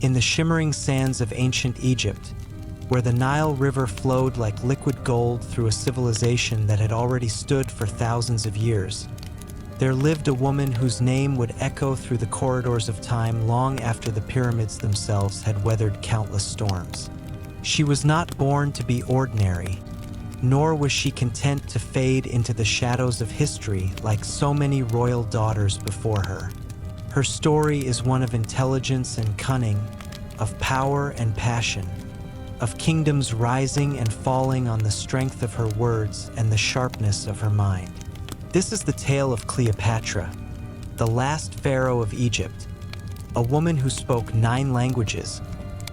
in the shimmering sands of ancient Egypt, where the Nile River flowed like liquid gold through a civilization that had already stood for thousands of years, there lived a woman whose name would echo through the corridors of time long after the pyramids themselves had weathered countless storms. She was not born to be ordinary, nor was she content to fade into the shadows of history like so many royal daughters before her. Her story is one of intelligence and cunning, of power and passion, of kingdoms rising and falling on the strength of her words and the sharpness of her mind. This is the tale of Cleopatra, the last pharaoh of Egypt, a woman who spoke 9 languages,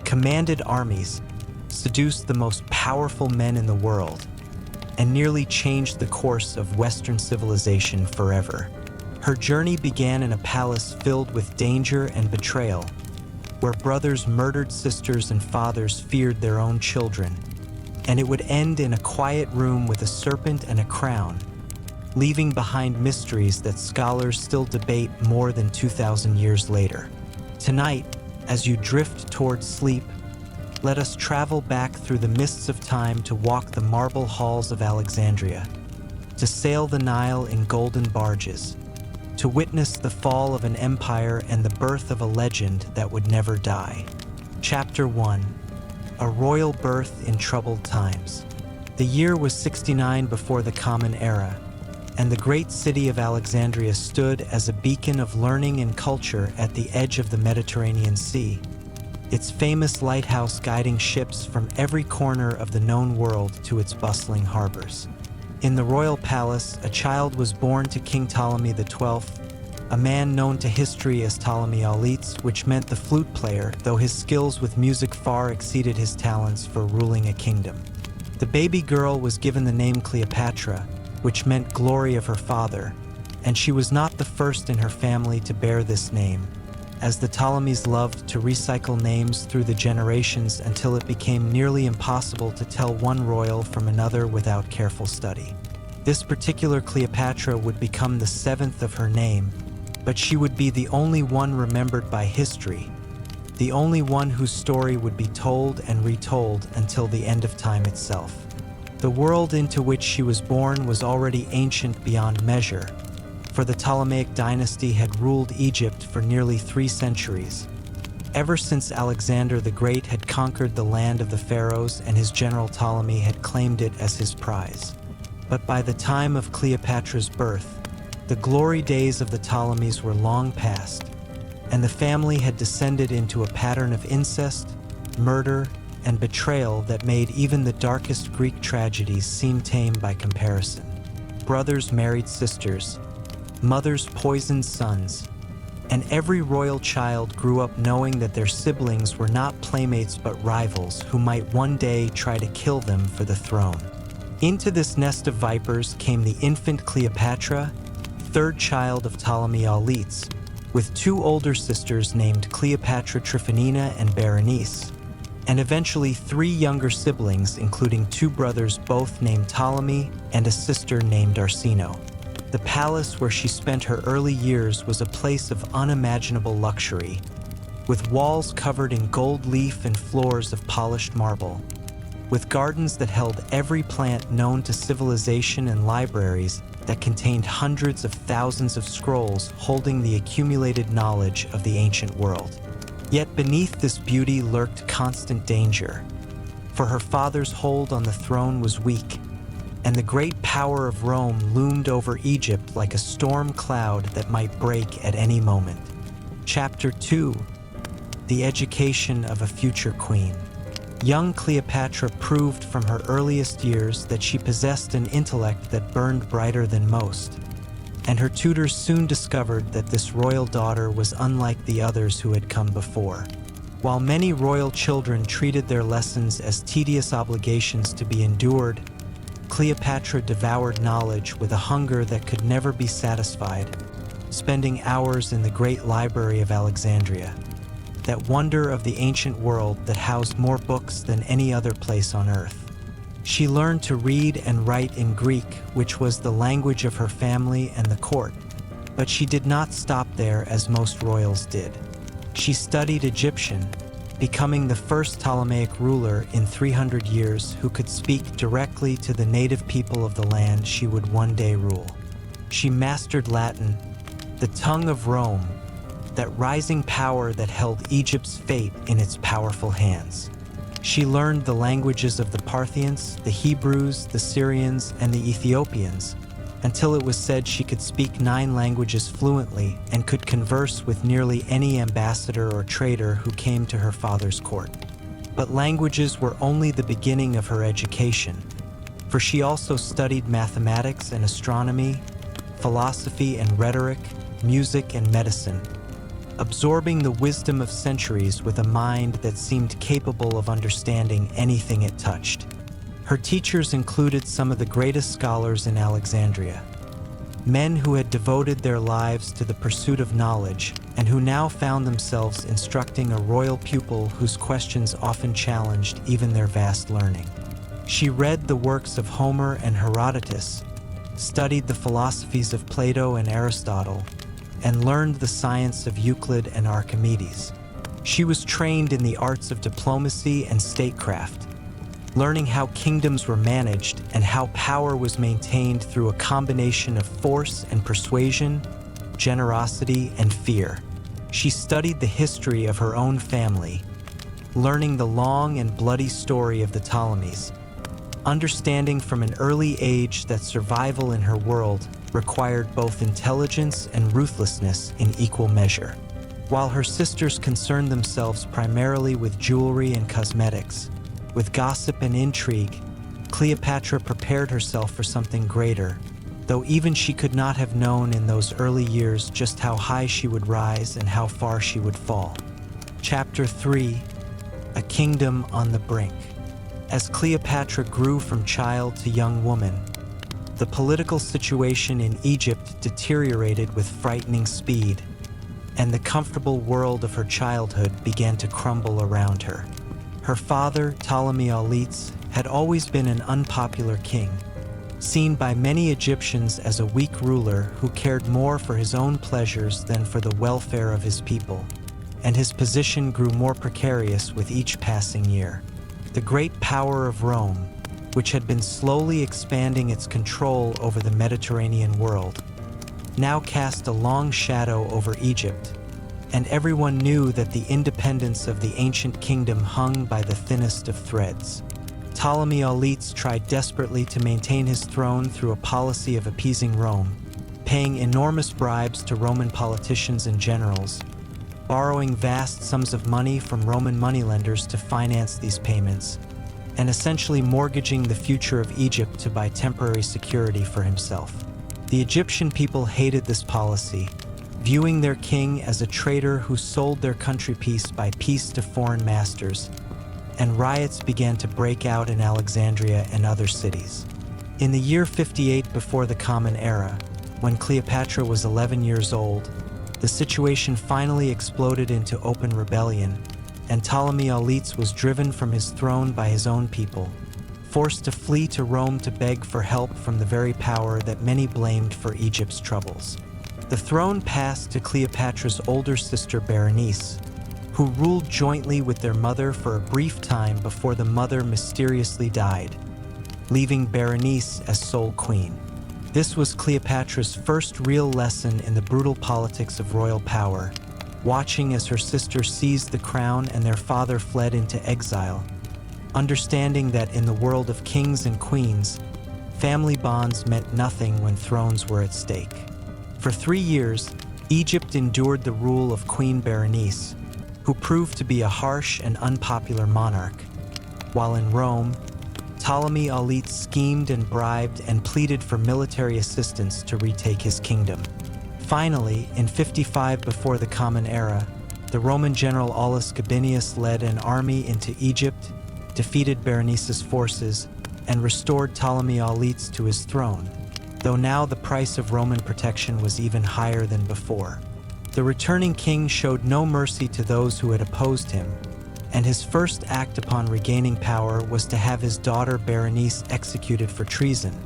commanded armies, seduced the most powerful men in the world, and nearly changed the course of Western civilization forever. Her journey began in a palace filled with danger and betrayal, where brothers murdered sisters and fathers feared their own children, and it would end in a quiet room with a serpent and a crown, leaving behind mysteries that scholars still debate more than 2,000 years later. Tonight, as you drift towards sleep, let us travel back through the mists of time to walk the marble halls of Alexandria, to sail the Nile in golden barges, to witness the fall of an empire and the birth of a legend that would never die. Chapter 1: A Royal Birth in Troubled Times. The year was 69 before the Common Era, and the great city of Alexandria stood as a beacon of learning and culture at the edge of the Mediterranean Sea, its famous lighthouse guiding ships from every corner of the known world to its bustling harbors. In the royal palace, a child was born to King Ptolemy XII, a man known to history as Ptolemaic, which meant the flute player, though his skills with music far exceeded his talents for ruling a kingdom. The baby girl was given the name Cleopatra, which meant glory of her father, and she was not the first in her family to bear this name, as the Ptolemies loved to recycle names through the generations until it became nearly impossible to tell one royal from another without careful study. This particular Cleopatra would become the 7th of her name, but she would be the only one remembered by history, the only one whose story would be told and retold until the end of time itself. The world into which she was born was already ancient beyond measure, for the Ptolemaic dynasty had ruled Egypt for nearly 3 centuries, ever since Alexander the Great had conquered the land of the pharaohs and his general Ptolemy had claimed it as his prize. But by the time of Cleopatra's birth, the glory days of the Ptolemies were long past, and the family had descended into a pattern of incest, murder, and betrayal that made even the darkest Greek tragedies seem tame by comparison. Brothers married sisters, mothers poisoned sons, and every royal child grew up knowing that their siblings were not playmates but rivals who might one day try to kill them for the throne. Into this nest of vipers came the infant Cleopatra, 3rd child of Ptolemaic, with 2 older sisters named Cleopatra Tryphonina and Berenice, and eventually 3 younger siblings, including 2 brothers both named Ptolemy and a sister named Arsinoe. The palace where she spent her early years was a place of unimaginable luxury, with walls covered in gold leaf and floors of polished marble, with gardens that held every plant known to civilization and libraries that contained hundreds of thousands of scrolls holding the accumulated knowledge of the ancient world. Yet beneath this beauty lurked constant danger, for her father's hold on the throne was weak, and the great power of Rome loomed over Egypt like a storm cloud that might break at any moment. Chapter 2: The Education of a Future Queen. Young Cleopatra proved from her earliest years that she possessed an intellect that burned brighter than most, and her tutors soon discovered that this royal daughter was unlike the others who had come before. While many royal children treated their lessons as tedious obligations to be endured, Cleopatra devoured knowledge with a hunger that could never be satisfied, spending hours in the great library of Alexandria, that wonder of the ancient world that housed more books than any other place on earth. She learned to read and write in Greek, which was the language of her family and the court, but she did not stop there as most royals did. She studied Egyptian, becoming the first Ptolemaic ruler in 300 years who could speak directly to the native people of the land she would one day rule. She mastered Latin, the tongue of Rome, that rising power that held Egypt's fate in its powerful hands. She learned the languages of the Parthians, the Hebrews, the Syrians, and the Ethiopians, until it was said she could speak 9 languages fluently and could converse with nearly any ambassador or trader who came to her father's court. But languages were only the beginning of her education, for she also studied mathematics and astronomy, philosophy and rhetoric, music and medicine, absorbing the wisdom of centuries with a mind that seemed capable of understanding anything it touched. Her teachers included some of the greatest scholars in Alexandria, men who had devoted their lives to the pursuit of knowledge and who now found themselves instructing a royal pupil whose questions often challenged even their vast learning. She read the works of Homer and Herodotus, studied the philosophies of Plato and Aristotle, and learned the science of Euclid and Archimedes. She was trained in the arts of diplomacy and statecraft, learning how kingdoms were managed and how power was maintained through a combination of force and persuasion, generosity and fear. She studied the history of her own family, learning the long and bloody story of the Ptolemies, understanding from an early age that survival in her world required both intelligence and ruthlessness in equal measure. While her sisters concerned themselves primarily with jewelry and cosmetics, with gossip and intrigue, Cleopatra prepared herself for something greater, though even she could not have known in those early years just how high she would rise and how far she would fall. Chapter 3: A Kingdom on the Brink. As Cleopatra grew from child to young woman, the political situation in Egypt deteriorated with frightening speed, and the comfortable world of her childhood began to crumble around her. Her father, Ptolemaic, had always been an unpopular king, seen by many Egyptians as a weak ruler who cared more for his own pleasures than for the welfare of his people, and his position grew more precarious with each passing year. The great power of Rome, which had been slowly expanding its control over the Mediterranean world, now cast a long shadow over Egypt, and everyone knew that the independence of the ancient kingdom hung by the thinnest of threads. Ptolemaic tried desperately to maintain his throne through a policy of appeasing Rome, paying enormous bribes to Roman politicians and generals, borrowing vast sums of money from Roman moneylenders to finance these payments, and essentially mortgaging the future of Egypt to buy temporary security for himself. The Egyptian people hated this policy, viewing their king as a traitor who sold their country piece by piece to foreign masters, and riots began to break out in Alexandria and other cities. In the year 58 before the Common Era, when Cleopatra was 11 years old, the situation finally exploded into open rebellion, and Ptolemaic was driven from his throne by his own people, forced to flee to Rome to beg for help from the very power that many blamed for Egypt's troubles. The throne passed to Cleopatra's older sister Berenice, who ruled jointly with their mother for a brief time before the mother mysteriously died, leaving Berenice as sole queen. This was Cleopatra's first real lesson in the brutal politics of royal power, watching as her sister seized the crown and their father fled into exile, understanding that in the world of kings and queens, family bonds meant nothing when thrones were at stake. For 3 years, Egypt endured the rule of Queen Berenice, who proved to be a harsh and unpopular monarch, while in Rome, Ptolemaic schemed and bribed and pleaded for military assistance to retake his kingdom. Finally, in 55 before the Common Era, the Roman general Aulus Gabinius led an army into Egypt, defeated Berenice's forces, and restored Ptolemaic to his throne, though now the price of Roman protection was even higher than before. The returning king showed no mercy to those who had opposed him, and his first act upon regaining power was to have his daughter Berenice executed for treason,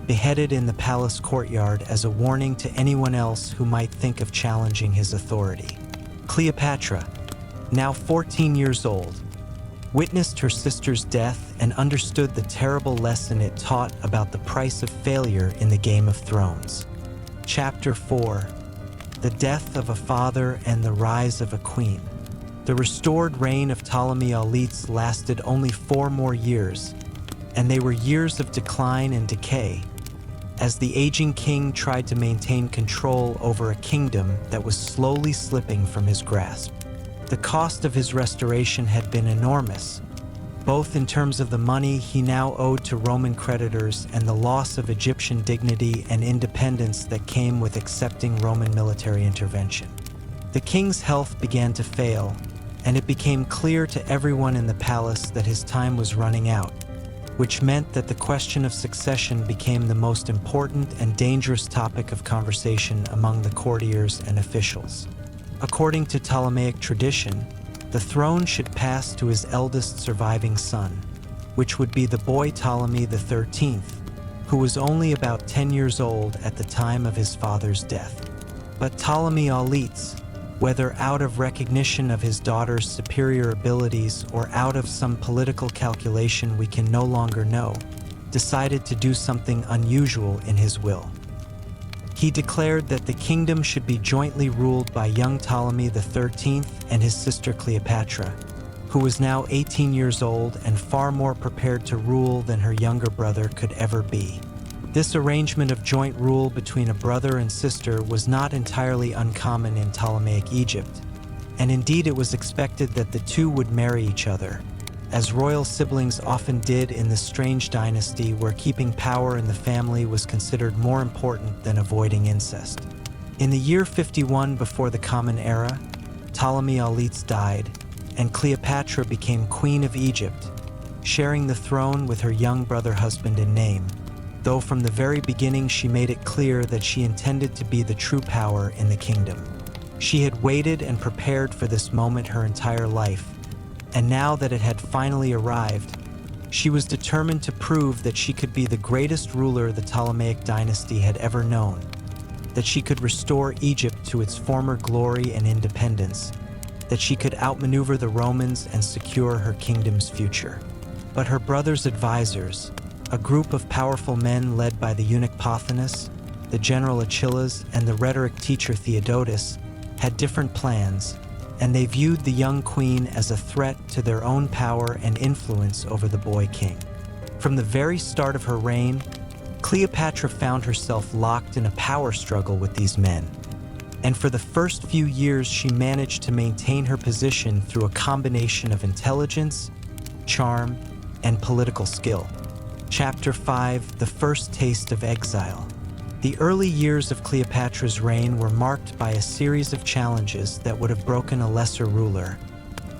beheaded in the palace courtyard as a warning to anyone else who might think of challenging his authority. Cleopatra, now 14 years old, witnessed her sister's death and understood the terrible lesson it taught about the price of failure in the Game of Thrones. Chapter 4: The Death of a Father and the Rise of a Queen. The restored reign of Ptolemaic lasted only 4 more years, and they were years of decline and decay, as the aging king tried to maintain control over a kingdom that was slowly slipping from his grasp. The cost of his restoration had been enormous, both in terms of the money he now owed to Roman creditors and the loss of Egyptian dignity and independence that came with accepting Roman military intervention. The king's health began to fail, and it became clear to everyone in the palace that his time was running out, which meant that the question of succession became the most important and dangerous topic of conversation among the courtiers and officials. According to Ptolemaic tradition, the throne should pass to his eldest surviving son, which would be the boy Ptolemy XIII, who was only about 10 years old at the time of his father's death. But Ptolemaic, whether out of recognition of his daughter's superior abilities or out of some political calculation we can no longer know, decided to do something unusual in his will. He declared that the kingdom should be jointly ruled by young Ptolemy XIII and his sister Cleopatra, who was now 18 years old and far more prepared to rule than her younger brother could ever be. This arrangement of joint rule between a brother and sister was not entirely uncommon in Ptolemaic Egypt, and indeed it was expected that the two would marry each other, as royal siblings often did in this strange dynasty where keeping power in the family was considered more important than avoiding incest. In the year 51 before the Common Era, Ptolemaic died, and Cleopatra became Queen of Egypt, sharing the throne with her young brother husband in name, though from the very beginning she made it clear that she intended to be the true power in the kingdom. She had waited and prepared for this moment her entire life, and now that it had finally arrived, she was determined to prove that she could be the greatest ruler the Ptolemaic dynasty had ever known, that she could restore Egypt to its former glory and independence, that she could outmaneuver the Romans and secure her kingdom's future. But her brother's advisors, a group of powerful men led by the eunuch Pothinus, the general Achilles, and the rhetoric teacher Theodotus, had different plans, and they viewed the young queen as a threat to their own power and influence over the boy king. From the very start of her reign, Cleopatra found herself locked in a power struggle with these men, and for the first few years she managed to maintain her position through a combination of intelligence, charm, and political skill. Chapter 5: The First Taste of Exile. The early years of Cleopatra's reign were marked by a series of challenges that would have broken a lesser ruler,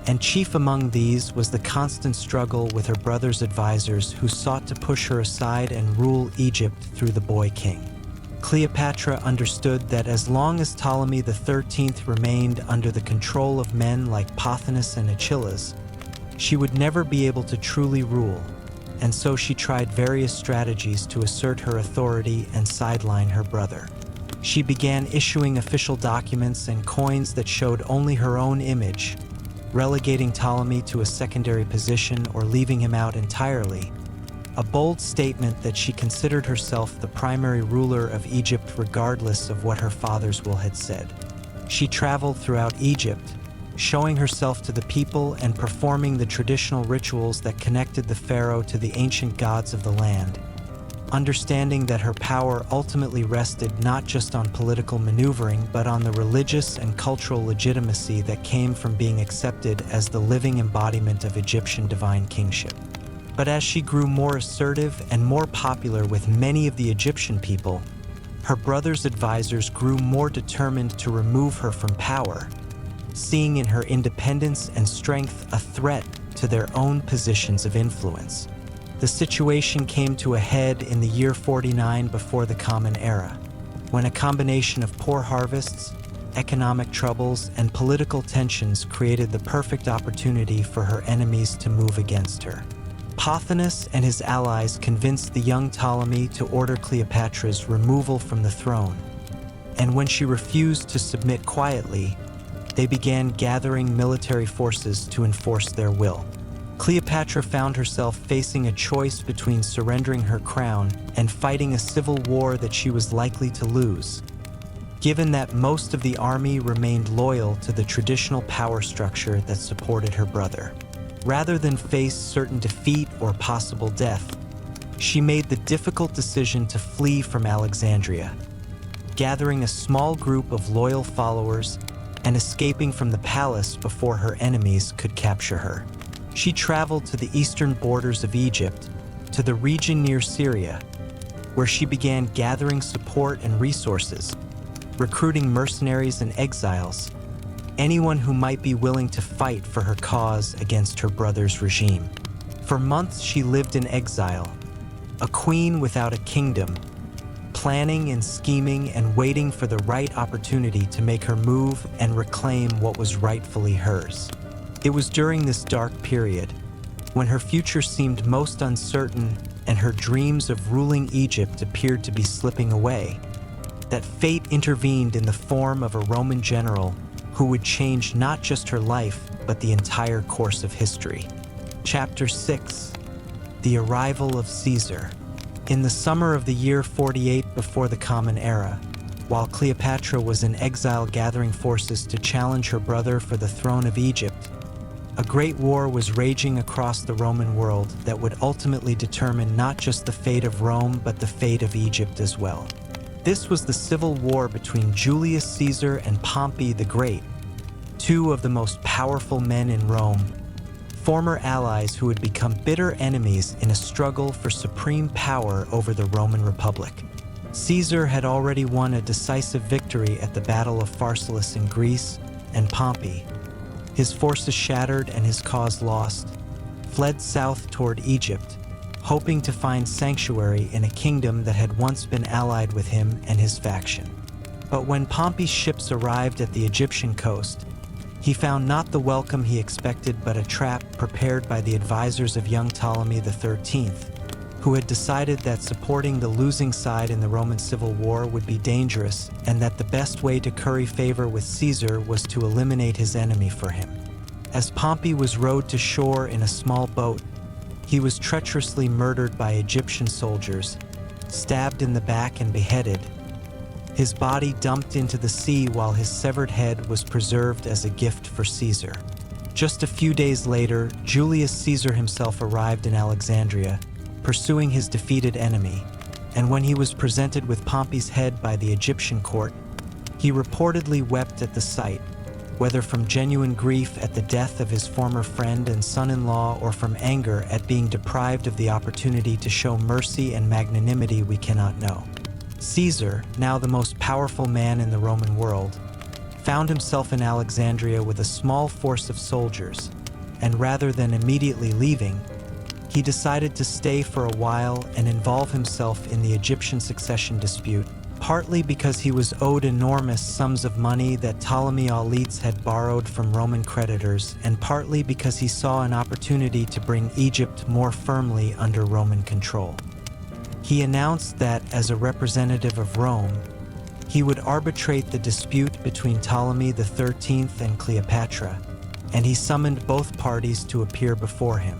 and chief among these was the constant struggle with her brother's advisors who sought to push her aside and rule Egypt through the boy king. Cleopatra understood that as long as Ptolemy XIII remained under the control of men like Pothinus and Achilles, she would never be able to truly rule, and so she tried various strategies to assert her authority and sideline her brother. She began issuing official documents and coins that showed only her own image, relegating Ptolemy to a secondary position or leaving him out entirely, a bold statement that she considered herself the primary ruler of Egypt regardless of what her father's will had said. She traveled throughout Egypt, showing herself to the people and performing the traditional rituals that connected the pharaoh to the ancient gods of the land, understanding that her power ultimately rested not just on political maneuvering but on the religious and cultural legitimacy that came from being accepted as the living embodiment of Egyptian divine kingship. But as she grew more assertive and more popular with many of the Egyptian people, her brother's advisors grew more determined to remove her from power, seeing in her independence and strength a threat to their own positions of influence. The situation came to a head in the year 49 before the Common Era, when a combination of poor harvests, economic troubles, and political tensions created the perfect opportunity for her enemies to move against her. Pothinus and his allies convinced the young Ptolemy to order Cleopatra's removal from the throne, and when she refused to submit quietly, they began gathering military forces to enforce their will. Cleopatra found herself facing a choice between surrendering her crown and fighting a civil war that she was likely to lose, given that most of the army remained loyal to the traditional power structure that supported her brother. Rather than face certain defeat or possible death, she made the difficult decision to flee from Alexandria, gathering a small group of loyal followers and escaping from the palace before her enemies could capture her. She traveled to the eastern borders of Egypt, to the region near Syria, where she began gathering support and resources, recruiting mercenaries and exiles, anyone who might be willing to fight for her cause against her brother's regime. For months she lived in exile, a queen without a kingdom, planning and scheming and waiting for the right opportunity to make her move and reclaim what was rightfully hers. It was during this dark period, when her future seemed most uncertain and her dreams of ruling Egypt appeared to be slipping away, that fate intervened in the form of a Roman general who would change not just her life, but the entire course of history. Chapter 6: The Arrival of Caesar. In the summer of the year 48 before the Common Era, while Cleopatra was in exile gathering forces to challenge her brother for the throne of Egypt, a great war was raging across the Roman world that would ultimately determine not just the fate of Rome, but the fate of Egypt as well. This was the civil war between Julius Caesar and Pompey the Great, two of the most powerful men in Rome, former allies who had become bitter enemies in a struggle for supreme power over the Roman Republic. Caesar had already won a decisive victory at the Battle of Pharsalus in Greece, and Pompey, his forces shattered and his cause lost, fled south toward Egypt, hoping to find sanctuary in a kingdom that had once been allied with him and his faction. But when Pompey's ships arrived at the Egyptian coast, he found not the welcome he expected, but a trap prepared by the advisors of young Ptolemy XIII, who had decided that supporting the losing side in the Roman Civil War would be dangerous, and that the best way to curry favor with Caesar was to eliminate his enemy for him. As Pompey was rowed to shore in a small boat, he was treacherously murdered by Egyptian soldiers, stabbed in the back and beheaded, his body dumped into the sea while his severed head was preserved as a gift for Caesar. Just a few days later, Julius Caesar himself arrived in Alexandria, pursuing his defeated enemy, and when he was presented with Pompey's head by the Egyptian court, he reportedly wept at the sight, whether from genuine grief at the death of his former friend and son-in-law or from anger at being deprived of the opportunity to show mercy and magnanimity, we cannot know. Caesar, now the most powerful man in the Roman world, found himself in Alexandria with a small force of soldiers, and rather than immediately leaving, he decided to stay for a while and involve himself in the Egyptian succession dispute, partly because he was owed enormous sums of money that Ptolemaic elites had borrowed from Roman creditors, and partly because he saw an opportunity to bring Egypt more firmly under Roman control. He announced that, as a representative of Rome, he would arbitrate the dispute between Ptolemy XIII and Cleopatra, and he summoned both parties to appear before him.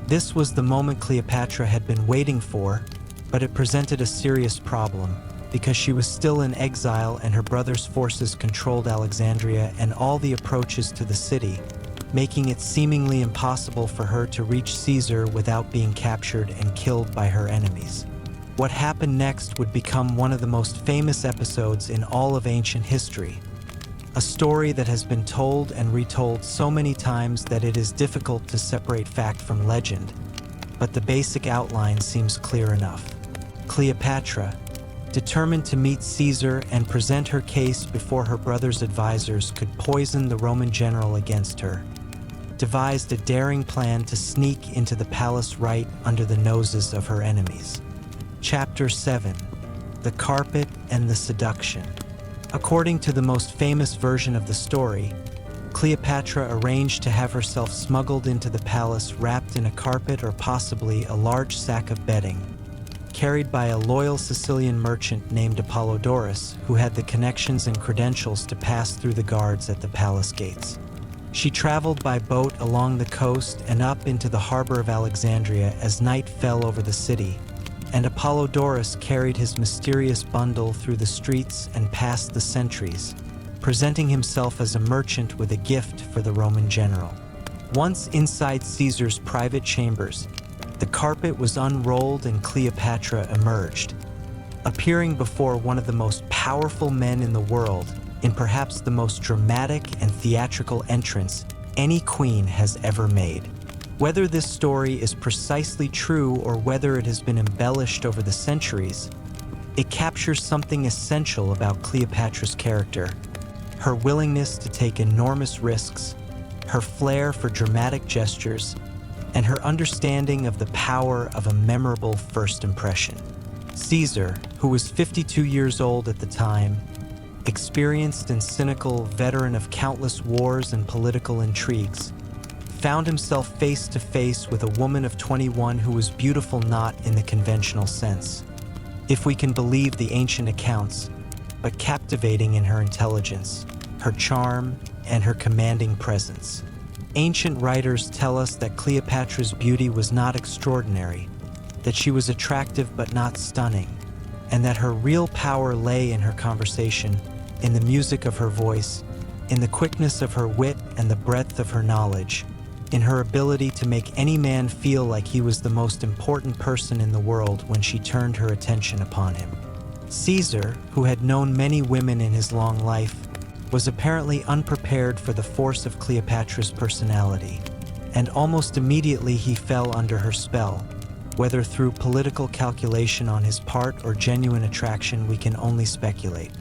This was the moment Cleopatra had been waiting for, but it presented a serious problem, because she was still in exile and her brother's forces controlled Alexandria and all the approaches to the city, making it seemingly impossible for her to reach Caesar without being captured and killed by her enemies. What happened next would become one of the most famous episodes in all of ancient history, a story that has been told and retold so many times that it is difficult to separate fact from legend, but the basic outline seems clear enough. Cleopatra, determined to meet Caesar and present her case before her brother's advisors could poison the Roman general against her, devised a daring plan to sneak into the palace right under the noses of her enemies. Chapter 7: The Carpet and the Seduction. According to the most famous version of the story, Cleopatra arranged to have herself smuggled into the palace wrapped in a carpet or possibly a large sack of bedding, carried by a loyal Sicilian merchant named Apollodorus, who had the connections and credentials to pass through the guards at the palace gates. She traveled by boat along the coast and up into the harbor of Alexandria as night fell over the city, and Apollodorus carried his mysterious bundle through the streets and past the sentries, presenting himself as a merchant with a gift for the Roman general. Once inside Caesar's private chambers, the carpet was unrolled and Cleopatra emerged, appearing before one of the most powerful men in the world in perhaps the most dramatic and theatrical entrance any queen has ever made. Whether this story is precisely true or whether it has been embellished over the centuries, it captures something essential about Cleopatra's character: her willingness to take enormous risks, her flair for dramatic gestures, and her understanding of the power of a memorable first impression. Caesar, who was 52 years old at the time, experienced and cynical veteran of countless wars and political intrigues, found himself face to face with a woman of 21 who was beautiful not in the conventional sense, if we can believe the ancient accounts, but captivating in her intelligence, her charm, and her commanding presence. Ancient writers tell us that Cleopatra's beauty was not extraordinary, that she was attractive but not stunning, and that her real power lay in her conversation, in the music of her voice, in the quickness of her wit and the breadth of her knowledge, in her ability to make any man feel like he was the most important person in the world when she turned her attention upon him. Caesar, who had known many women in his long life, was apparently unprepared for the force of Cleopatra's personality, and almost immediately he fell under her spell. Whether through political calculation on his part or genuine attraction, we can only speculate.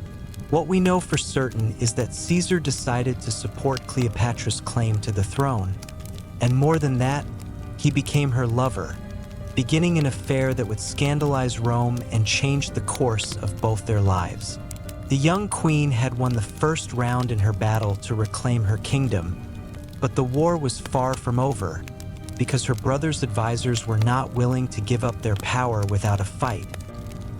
What we know for certain is that Caesar decided to support Cleopatra's claim to the throne, and more than that, he became her lover, beginning an affair that would scandalize Rome and change the course of both their lives. The young queen had won the first round in her battle to reclaim her kingdom, but the war was far from over, because her brother's advisors were not willing to give up their power without a fight.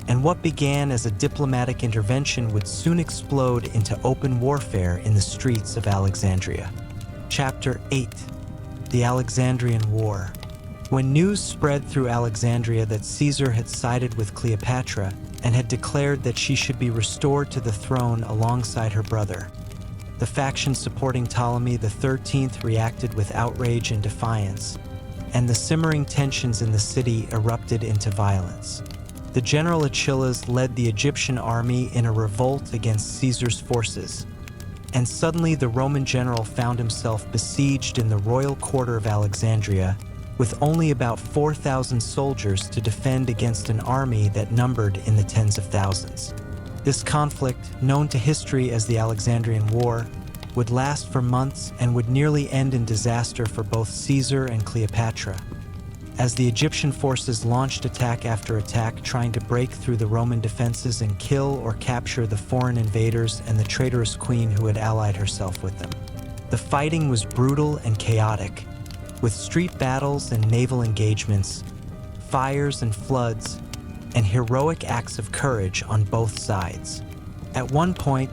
And what began as a diplomatic intervention would soon explode into open warfare in the streets of Alexandria. Chapter 8: The Alexandrian War. When news spread through Alexandria that Caesar had sided with Cleopatra and had declared that she should be restored to the throne alongside her brother, the faction supporting Ptolemy XIII reacted with outrage and defiance, and the simmering tensions in the city erupted into violence. The general Achilles led the Egyptian army in a revolt against Caesar's forces, and suddenly the Roman general found himself besieged in the royal quarter of Alexandria with only about 4,000 soldiers to defend against an army that numbered in the tens of thousands. This conflict, known to history as the Alexandrian War, would last for months and would nearly end in disaster for both Caesar and Cleopatra. As the Egyptian forces launched attack after attack trying to break through the Roman defenses and kill or capture the foreign invaders and the traitorous queen who had allied herself with them. The fighting was brutal and chaotic, with street battles and naval engagements, fires and floods, and heroic acts of courage on both sides. At one point,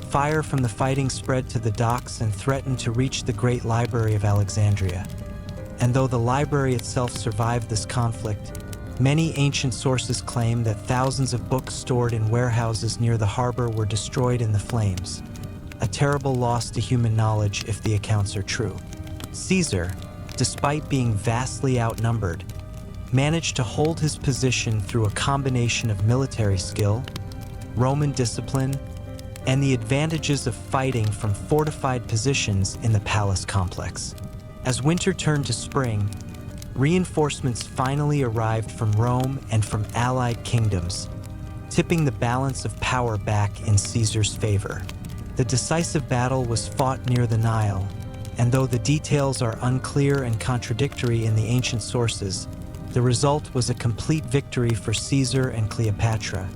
fire from the fighting spread to the docks and threatened to reach the great library of Alexandria. And though the library itself survived this conflict, many ancient sources claim that thousands of books stored in warehouses near the harbor were destroyed in the flames, a terrible loss to human knowledge if the accounts are true. Caesar, despite being vastly outnumbered, managed to hold his position through a combination of military skill, Roman discipline, and the advantages of fighting from fortified positions in the palace complex. As winter turned to spring, reinforcements finally arrived from Rome and from allied kingdoms, tipping the balance of power back in Caesar's favor. The decisive battle was fought near the Nile, and though the details are unclear and contradictory in the ancient sources, the result was a complete victory for Caesar and Cleopatra,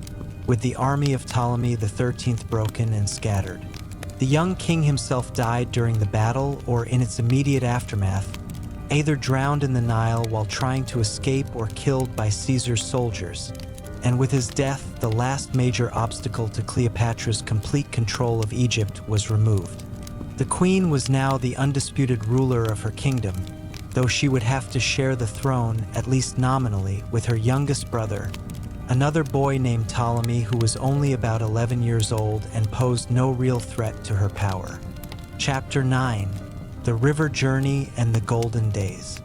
with the army of Ptolemy XIII broken and scattered. The young king himself died during the battle or in its immediate aftermath, either drowned in the Nile while trying to escape or killed by Caesar's soldiers. And with his death, the last major obstacle to Cleopatra's complete control of Egypt was removed. The queen was now the undisputed ruler of her kingdom, though she would have to share the throne, at least nominally, with her youngest brother, another boy named Ptolemy who was only about 11 years old and posed no real threat to her power. Chapter 9: The River Journey and the Golden Days.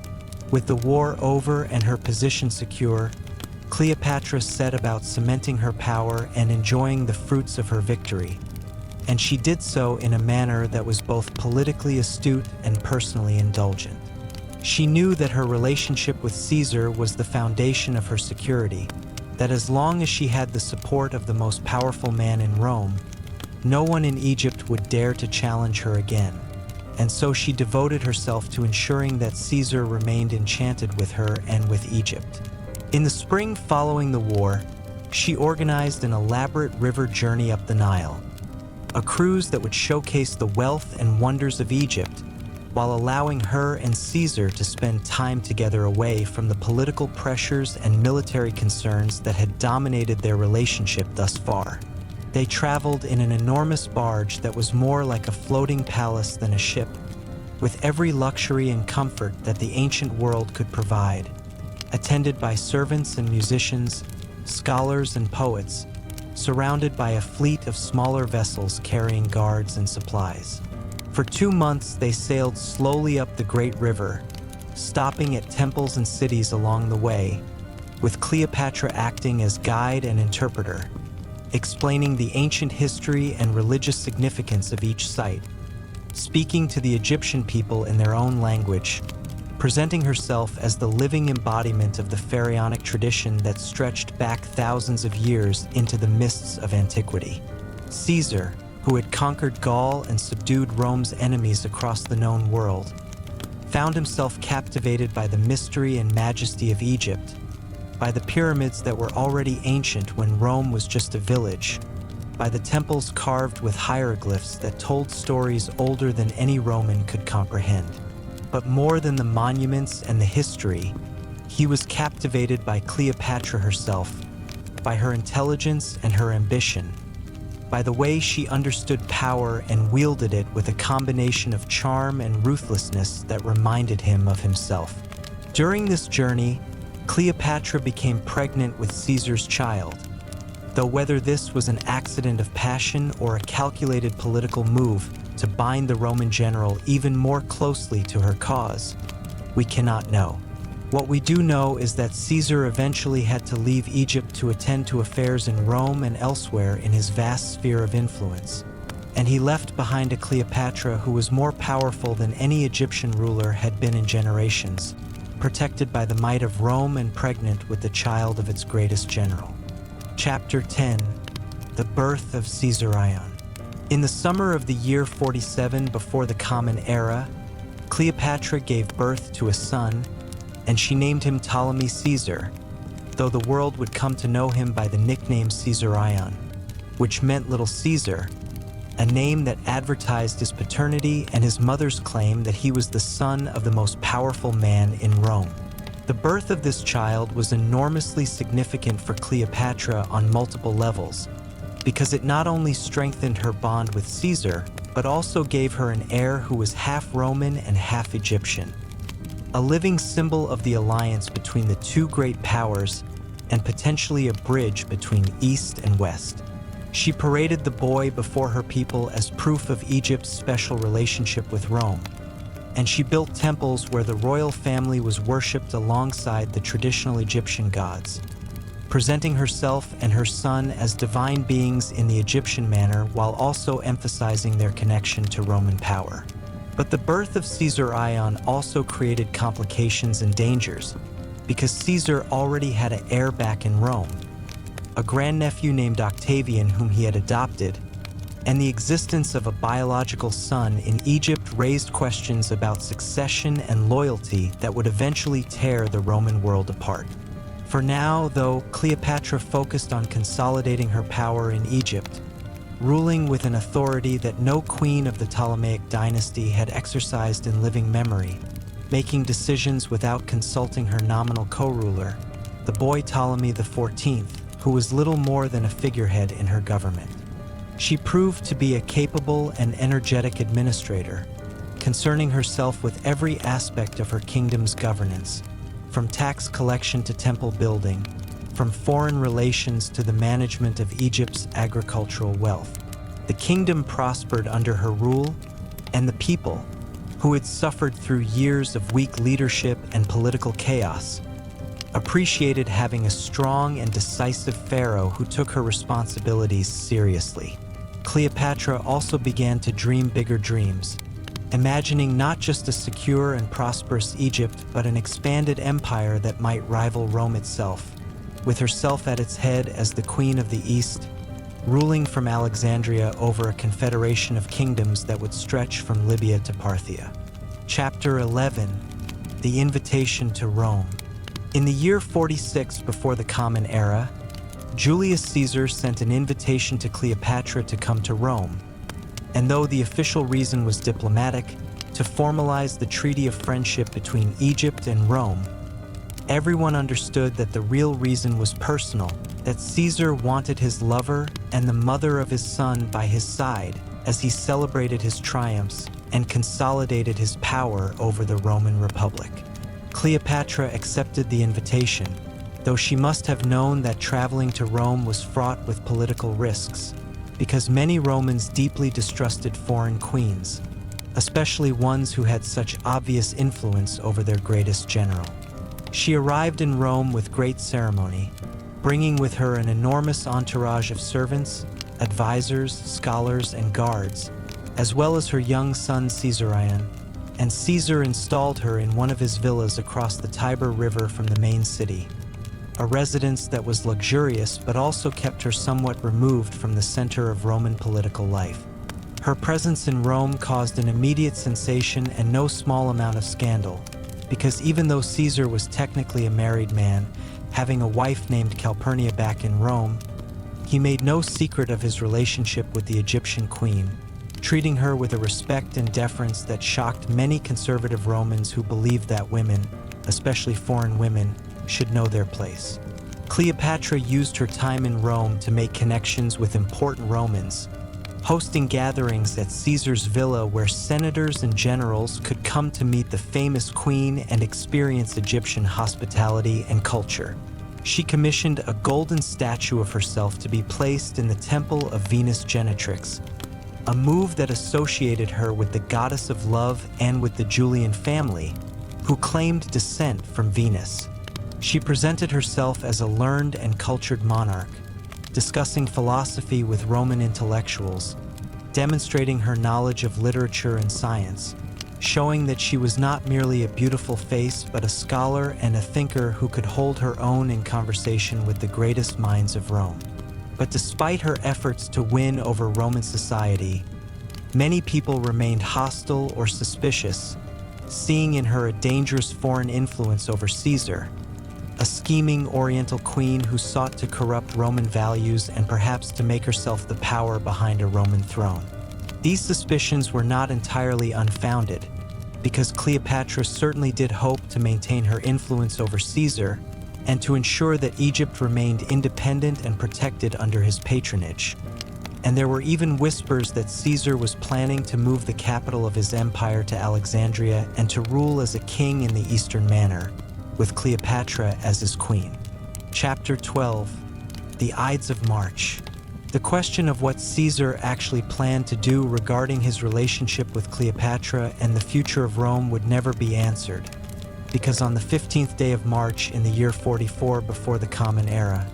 With the war over and her position secure, Cleopatra set about cementing her power and enjoying the fruits of her victory, and she did so in a manner that was both politically astute and personally indulgent. She knew that her relationship with Caesar was the foundation of her security, that as long as she had the support of the most powerful man in Rome, no one in Egypt would dare to challenge her again, and so she devoted herself to ensuring that Caesar remained enchanted with her and with Egypt. In the spring following the war, she organized an elaborate river journey up the Nile, a cruise that would showcase the wealth and wonders of Egypt, while allowing her and Caesar to spend time together away from the political pressures and military concerns that had dominated their relationship thus far. They traveled in an enormous barge that was more like a floating palace than a ship, with every luxury and comfort that the ancient world could provide, attended by servants and musicians, scholars and poets, surrounded by a fleet of smaller vessels carrying guards and supplies. For 2 months, they sailed slowly up the great river, stopping at temples and cities along the way, with Cleopatra acting as guide and interpreter, explaining the ancient history and religious significance of each site, speaking to the Egyptian people in their own language, presenting herself as the living embodiment of the pharaonic tradition that stretched back thousands of years into the mists of antiquity. Caesar, who had conquered Gaul and subdued Rome's enemies across the known world, found himself captivated by the mystery and majesty of Egypt, by the pyramids that were already ancient when Rome was just a village, by the temples carved with hieroglyphs that told stories older than any Roman could comprehend. But more than the monuments and the history, he was captivated by Cleopatra herself, by her intelligence and her ambition, by the way she understood power and wielded it with a combination of charm and ruthlessness that reminded him of himself. During this journey, Cleopatra became pregnant with Caesar's child, though whether this was an accident of passion or a calculated political move to bind the Roman general even more closely to her cause, we cannot know. What we do know is that Caesar eventually had to leave Egypt to attend to affairs in Rome and elsewhere in his vast sphere of influence, and he left behind a Cleopatra who was more powerful than any Egyptian ruler had been in generations, protected by the might of Rome and pregnant with the child of its greatest general. Chapter 10: The Birth of Caesarion. In the summer of the year 47 before the Common Era, Cleopatra gave birth to a son, and she named him Ptolemy Caesar, though the world would come to know him by the nickname Caesarion, which meant Little Caesar, a name that advertised his paternity and his mother's claim that he was the son of the most powerful man in Rome. The birth of this child was enormously significant for Cleopatra on multiple levels, because it not only strengthened her bond with Caesar, but also gave her an heir who was half Roman and half Egyptian, a living symbol of the alliance between the two great powers and potentially a bridge between East and West. She paraded the boy before her people as proof of Egypt's special relationship with Rome, and she built temples where the royal family was worshipped alongside the traditional Egyptian gods, presenting herself and her son as divine beings in the Egyptian manner while also emphasizing their connection to Roman power. But the birth of Caesarion also created complications and dangers, because Caesar already had an heir back in Rome, a grandnephew named Octavian whom he had adopted, and the existence of a biological son in Egypt raised questions about succession and loyalty that would eventually tear the Roman world apart. For now, though, Cleopatra focused on consolidating her power in Egypt, ruling with an authority that no queen of the Ptolemaic dynasty had exercised in living memory, making decisions without consulting her nominal co-ruler, the boy Ptolemy XIV, who was little more than a figurehead in her government. She proved to be a capable and energetic administrator, concerning herself with every aspect of her kingdom's governance, from tax collection to temple building, from foreign relations to the management of Egypt's agricultural wealth. The kingdom prospered under her rule, and the people, who had suffered through years of weak leadership and political chaos, appreciated having a strong and decisive pharaoh who took her responsibilities seriously. Cleopatra also began to dream bigger dreams, imagining not just a secure and prosperous Egypt, but an expanded empire that might rival Rome itself, with herself at its head as the Queen of the East, ruling from Alexandria over a confederation of kingdoms that would stretch from Libya to Parthia. Chapter 11. The Invitation to Rome. In the year 46 before the Common Era, Julius Caesar sent an invitation to Cleopatra to come to Rome, and though the official reason was diplomatic, to formalize the treaty of friendship between Egypt and Rome, everyone understood that the real reason was personal, that Caesar wanted his lover and the mother of his son by his side as he celebrated his triumphs and consolidated his power over the Roman Republic. Cleopatra accepted the invitation, though she must have known that traveling to Rome was fraught with political risks, because many Romans deeply distrusted foreign queens, especially ones who had such obvious influence over their greatest general. She arrived in Rome with great ceremony, bringing with her an enormous entourage of servants, advisors, scholars, and guards, as well as her young son Caesarion, and Caesar installed her in one of his villas across the Tiber River from the main city, a residence that was luxurious but also kept her somewhat removed from the center of Roman political life. Her presence in Rome caused an immediate sensation and no small amount of scandal, because even though Caesar was technically a married man, having a wife named Calpurnia back in Rome, he made no secret of his relationship with the Egyptian queen, treating her with a respect and deference that shocked many conservative Romans who believed that women, especially foreign women, should know their place. Cleopatra used her time in Rome to make connections with important Romans, hosting gatherings at Caesar's villa where senators and generals could come to meet the famous queen and experience Egyptian hospitality and culture. She commissioned a golden statue of herself to be placed in the Temple of Venus Genetrix, a move that associated her with the goddess of love and with the Julian family, who claimed descent from Venus. She presented herself as a learned and cultured monarch, discussing philosophy with Roman intellectuals, demonstrating her knowledge of literature and science, showing that she was not merely a beautiful face but a scholar and a thinker who could hold her own in conversation with the greatest minds of Rome. But despite her efforts to win over Roman society, many people remained hostile or suspicious, seeing in her a dangerous foreign influence over Caesar, a scheming Oriental queen who sought to corrupt Roman values and perhaps to make herself the power behind a Roman throne. These suspicions were not entirely unfounded, because Cleopatra certainly did hope to maintain her influence over Caesar and to ensure that Egypt remained independent and protected under his patronage. And there were even whispers that Caesar was planning to move the capital of his empire to Alexandria and to rule as a king in the Eastern manner, with Cleopatra as his queen. Chapter 12. The Ides of March. The question of what Caesar actually planned to do regarding his relationship with Cleopatra and the future of Rome would never be answered, because on the 15th day of March in the year 44 before the Common Era,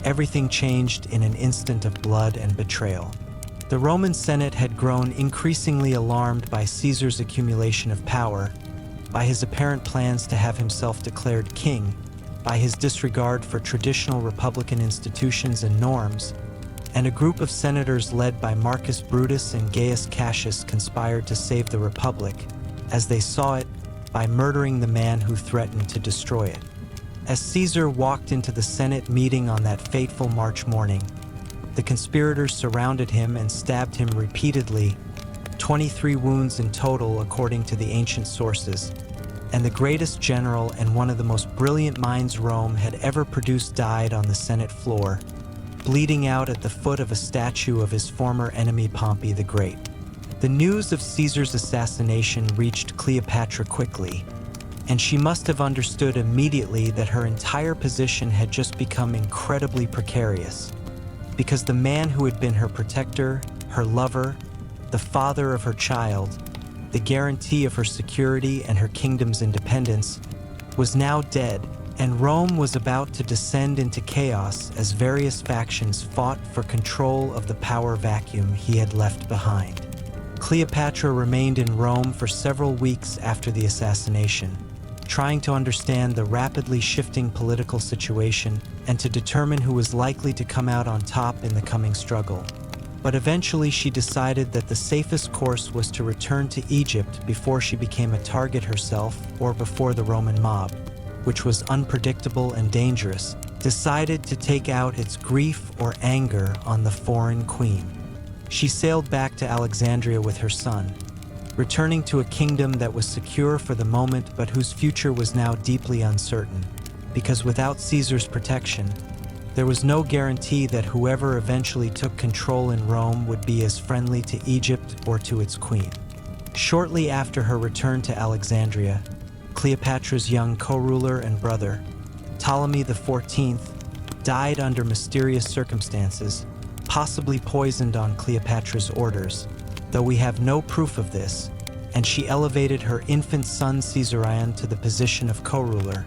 everything changed in an instant of blood and betrayal. The Roman Senate had grown increasingly alarmed by Caesar's accumulation of power, by his apparent plans to have himself declared king, by his disregard for traditional republican institutions and norms, and a group of senators led by Marcus Brutus and Gaius Cassius conspired to save the Republic, as they saw it, by murdering the man who threatened to destroy it. As Caesar walked into the Senate meeting on that fateful March morning, the conspirators surrounded him and stabbed him repeatedly, 23 wounds in total according to the ancient sources, and the greatest general and one of the most brilliant minds Rome had ever produced died on the Senate floor, bleeding out at the foot of a statue of his former enemy Pompey the Great. The news of Caesar's assassination reached Cleopatra quickly, and she must have understood immediately that her entire position had just become incredibly precarious, because the man who had been her protector, her lover, the father of her child, the guarantee of her security and her kingdom's independence, was now dead, and Rome was about to descend into chaos as various factions fought for control of the power vacuum he had left behind. Cleopatra remained in Rome for several weeks after the assassination, trying to understand the rapidly shifting political situation and to determine who was likely to come out on top in the coming struggle. But eventually she decided that the safest course was to return to Egypt before she became a target herself or before the Roman mob, which was unpredictable and dangerous, decided to take out its grief or anger on the foreign queen. She sailed back to Alexandria with her son, returning to a kingdom that was secure for the moment but whose future was now deeply uncertain, because without Caesar's protection, there was no guarantee that whoever eventually took control in Rome would be as friendly to Egypt or to its queen. Shortly after her return to Alexandria, Cleopatra's young co-ruler and brother, Ptolemy XIV, died under mysterious circumstances, possibly poisoned on Cleopatra's orders, though we have no proof of this, and she elevated her infant son Caesarion to the position of co-ruler,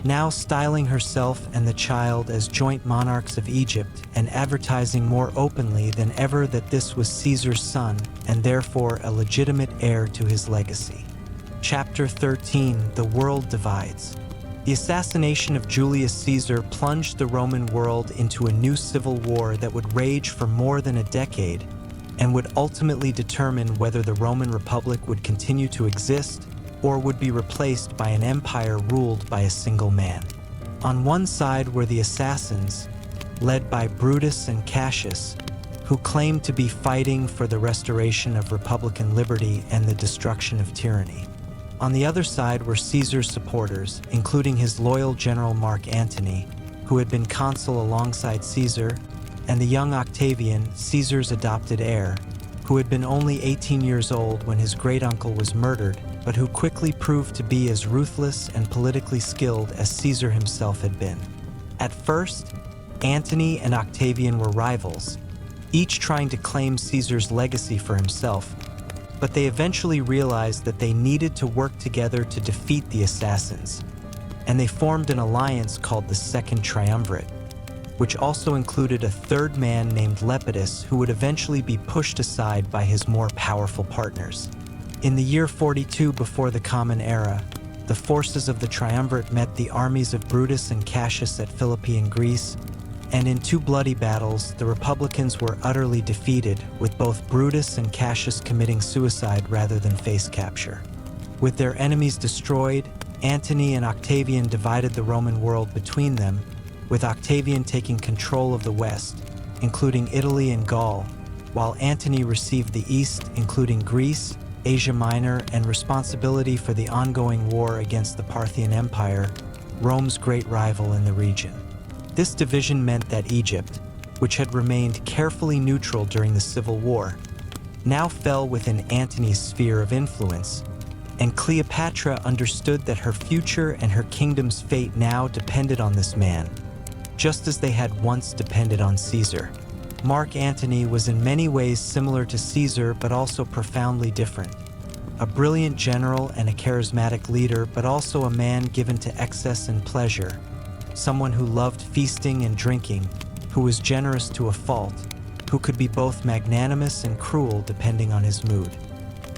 now styling herself and the child as joint monarchs of Egypt and advertising more openly than ever that this was Caesar's son and therefore a legitimate heir to his legacy. Chapter 13: The World Divides. The assassination of Julius Caesar plunged the Roman world into a new civil war that would rage for more than a decade and would ultimately determine whether the Roman Republic would continue to exist or would be replaced by an empire ruled by a single man. On one side were the assassins, led by Brutus and Cassius, who claimed to be fighting for the restoration of republican liberty and the destruction of tyranny. On the other side were Caesar's supporters, including his loyal general Mark Antony, who had been consul alongside Caesar, and the young Octavian, Caesar's adopted heir, who had been only 18 years old when his great-uncle was murdered, but who quickly proved to be as ruthless and politically skilled as Caesar himself had been. At first, Antony and Octavian were rivals, each trying to claim Caesar's legacy for himself, but they eventually realized that they needed to work together to defeat the assassins, and they formed an alliance called the Second Triumvirate, which also included a third man named Lepidus, who would eventually be pushed aside by his more powerful partners. In the year 42 before the Common Era, the forces of the Triumvirate met the armies of Brutus and Cassius at Philippi in Greece, and in two bloody battles, the Republicans were utterly defeated, with both Brutus and Cassius committing suicide rather than face capture. With their enemies destroyed, Antony and Octavian divided the Roman world between them, with Octavian taking control of the West, including Italy and Gaul, while Antony received the East, including Greece, Asia Minor, and responsibility for the ongoing war against the Parthian Empire, Rome's great rival in the region. This division meant that Egypt, which had remained carefully neutral during the Civil War, now fell within Antony's sphere of influence, and Cleopatra understood that her future and her kingdom's fate now depended on this man, just as they had once depended on Caesar. Mark Antony was in many ways similar to Caesar, but also profoundly different. A brilliant general and a charismatic leader, but also a man given to excess and pleasure, someone who loved feasting and drinking, who was generous to a fault, who could be both magnanimous and cruel depending on his mood.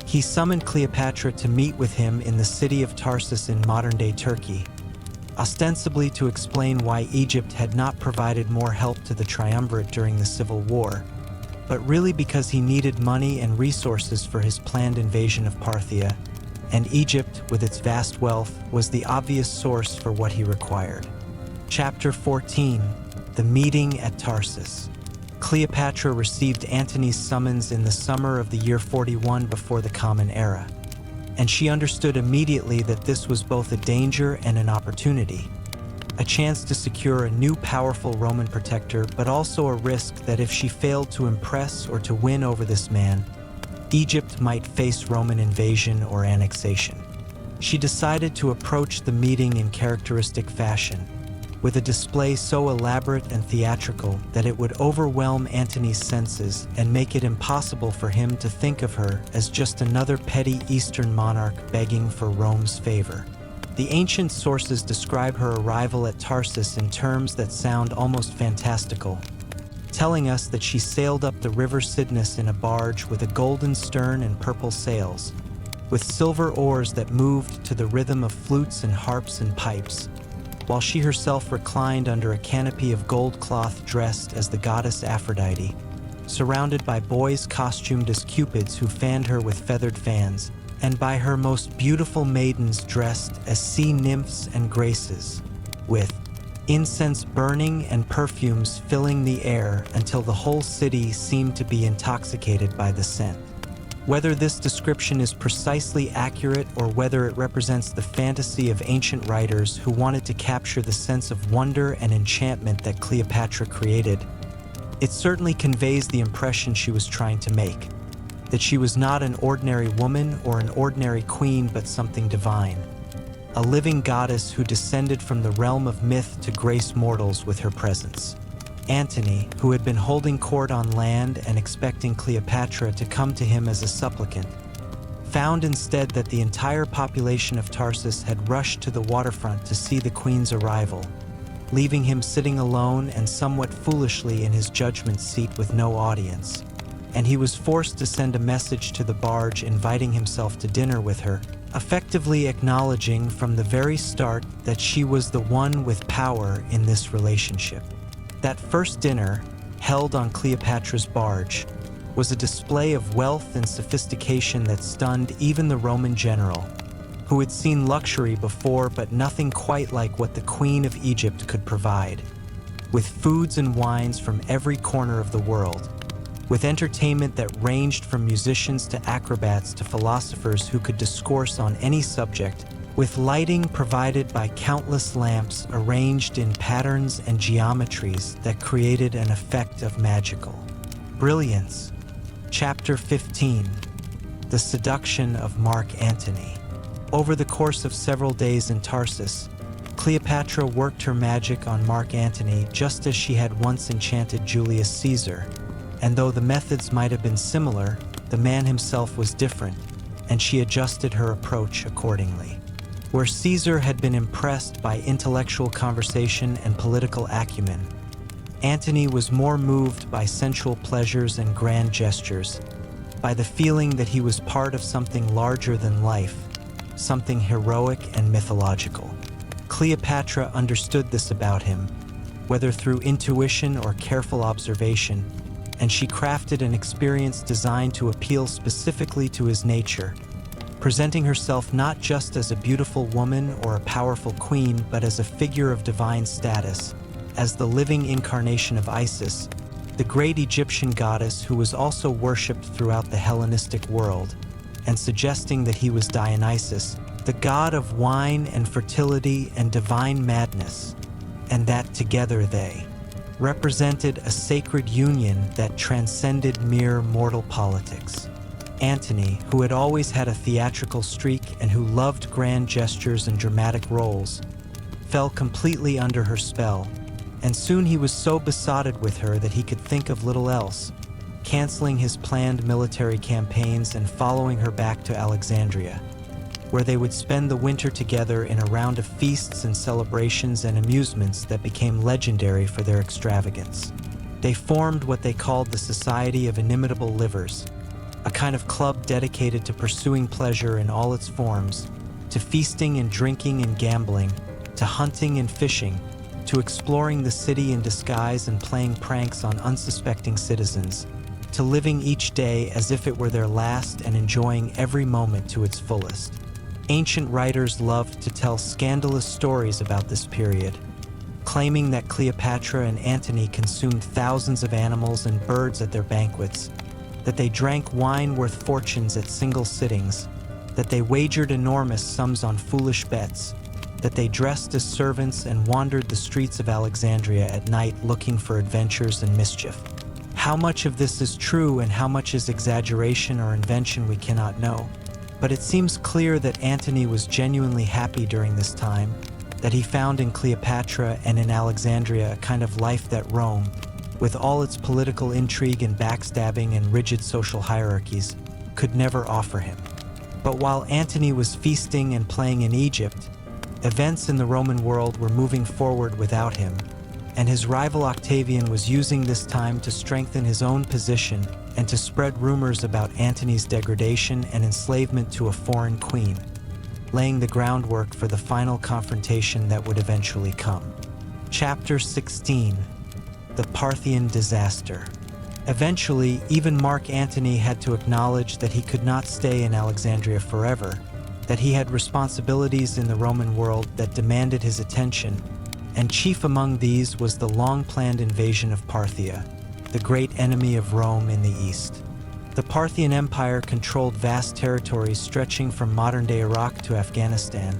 He summoned Cleopatra to meet with him in the city of Tarsus in modern-day Turkey, ostensibly to explain why Egypt had not provided more help to the Triumvirate during the Civil War, but really because he needed money and resources for his planned invasion of Parthia, and Egypt, with its vast wealth, was the obvious source for what he required. Chapter 14: The Meeting at Tarsus. Cleopatra received Antony's summons in the summer of the year 41 before the Common Era, and she understood immediately that this was both a danger and an opportunity. A chance to secure a new powerful Roman protector, but also a risk that if she failed to impress or to win over this man, Egypt might face Roman invasion or annexation. She decided to approach the meeting in characteristic fashion, with a display so elaborate and theatrical that it would overwhelm Antony's senses and make it impossible for him to think of her as just another petty Eastern monarch begging for Rome's favor. The ancient sources describe her arrival at Tarsus in terms that sound almost fantastical, telling us that she sailed up the river Cydnus in a barge with a golden stern and purple sails, with silver oars that moved to the rhythm of flutes and harps and pipes, while she herself reclined under a canopy of gold cloth dressed as the goddess Aphrodite, surrounded by boys costumed as cupids who fanned her with feathered fans, and by her most beautiful maidens dressed as sea nymphs and graces, with incense burning and perfumes filling the air until the whole city seemed to be intoxicated by the scent. Whether this description is precisely accurate or whether it represents the fantasy of ancient writers who wanted to capture the sense of wonder and enchantment that Cleopatra created, it certainly conveys the impression she was trying to make, that she was not an ordinary woman or an ordinary queen but something divine, a living goddess who descended from the realm of myth to grace mortals with her presence. Antony, who had been holding court on land and expecting Cleopatra to come to him as a supplicant, found instead that the entire population of Tarsus had rushed to the waterfront to see the queen's arrival, leaving him sitting alone and somewhat foolishly in his judgment seat with no audience, and he was forced to send a message to the barge inviting himself to dinner with her, effectively acknowledging from the very start that she was the one with power in this relationship. That first dinner, held on Cleopatra's barge, was a display of wealth and sophistication that stunned even the Roman general, who had seen luxury before but nothing quite like what the Queen of Egypt could provide, with foods and wines from every corner of the world, with entertainment that ranged from musicians to acrobats to philosophers who could discourse on any subject, with lighting provided by countless lamps arranged in patterns and geometries that created an effect of magical brilliance. Chapter 15. The Seduction of Mark Antony. Over the course of several days in Tarsus, Cleopatra worked her magic on Mark Antony just as she had once enchanted Julius Caesar, and though the methods might have been similar, the man himself was different, and she adjusted her approach accordingly. Where Caesar had been impressed by intellectual conversation and political acumen, Antony was more moved by sensual pleasures and grand gestures, by the feeling that he was part of something larger than life, something heroic and mythological. Cleopatra understood this about him, whether through intuition or careful observation, and she crafted an experience designed to appeal specifically to his nature, presenting herself not just as a beautiful woman or a powerful queen, but as a figure of divine status, as the living incarnation of Isis, the great Egyptian goddess who was also worshipped throughout the Hellenistic world, and suggesting that he was Dionysus, the god of wine and fertility and divine madness, and that together they represented a sacred union that transcended mere mortal politics. Antony, who had always had a theatrical streak and who loved grand gestures and dramatic roles, fell completely under her spell, and soon he was so besotted with her that he could think of little else, canceling his planned military campaigns and following her back to Alexandria, where they would spend the winter together in a round of feasts and celebrations and amusements that became legendary for their extravagance. They formed what they called the Society of Inimitable Livers, a kind of club dedicated to pursuing pleasure in all its forms, to feasting and drinking and gambling, to hunting and fishing, to exploring the city in disguise and playing pranks on unsuspecting citizens, to living each day as if it were their last and enjoying every moment to its fullest. Ancient writers loved to tell scandalous stories about this period, claiming that Cleopatra and Antony consumed thousands of animals and birds at their banquets, that they drank wine worth fortunes at single sittings, that they wagered enormous sums on foolish bets, that they dressed as servants and wandered the streets of Alexandria at night looking for adventures and mischief. How much of this is true and how much is exaggeration or invention we cannot know. But it seems clear that Antony was genuinely happy during this time, that he found in Cleopatra and in Alexandria a kind of life that Rome, with all its political intrigue and backstabbing and rigid social hierarchies, could never offer him. But while Antony was feasting and playing in Egypt, events in the Roman world were moving forward without him, and his rival Octavian was using this time to strengthen his own position and to spread rumors about Antony's degradation and enslavement to a foreign queen, laying the groundwork for the final confrontation that would eventually come. Chapter 16: The Parthian Disaster. Eventually, even Mark Antony had to acknowledge that he could not stay in Alexandria forever, that he had responsibilities in the Roman world that demanded his attention, and chief among these was the long-planned invasion of Parthia, the great enemy of Rome in the east. The Parthian Empire controlled vast territories stretching from modern-day Iraq to Afghanistan,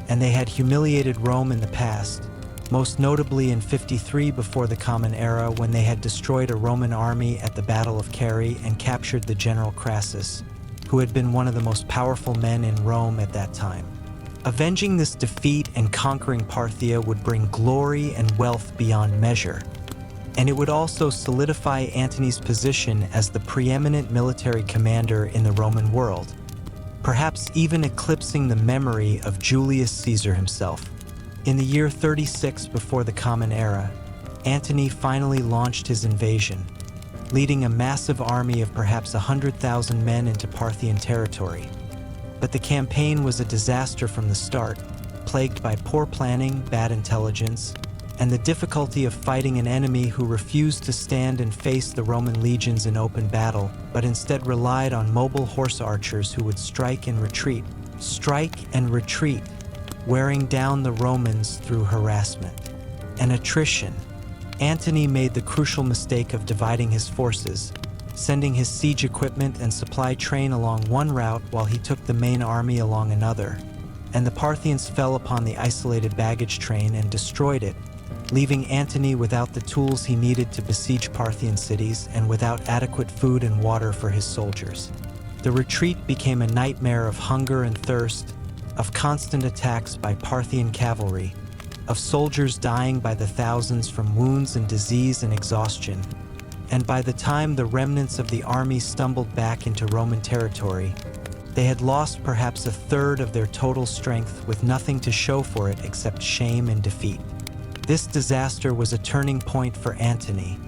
and they had humiliated Rome in the past, most notably in 53 before the Common Era, when they had destroyed a Roman army at the Battle of Carrhae and captured the general Crassus, who had been one of the most powerful men in Rome at that time. Avenging this defeat and conquering Parthia would bring glory and wealth beyond measure, and it would also solidify Antony's position as the preeminent military commander in the Roman world, perhaps even eclipsing the memory of Julius Caesar himself. In the year 36 before the Common Era, Antony finally launched his invasion, leading a massive army of perhaps 100,000 men into Parthian territory. But the campaign was a disaster from the start, plagued by poor planning, bad intelligence, and the difficulty of fighting an enemy who refused to stand and face the Roman legions in open battle, but instead relied on mobile horse archers who would strike and retreat, wearing down the Romans through harassment and attrition. Antony made the crucial mistake of dividing his forces, sending his siege equipment and supply train along one route while he took the main army along another, and the Parthians fell upon the isolated baggage train and destroyed it, leaving Antony without the tools he needed to besiege Parthian cities and without adequate food and water for his soldiers. The retreat became a nightmare of hunger and thirst, of constant attacks by Parthian cavalry, of soldiers dying by the thousands from wounds and disease and exhaustion. And by the time the remnants of the army stumbled back into Roman territory, they had lost perhaps a third of their total strength with nothing to show for it except shame and defeat. This disaster was a turning point for Antony,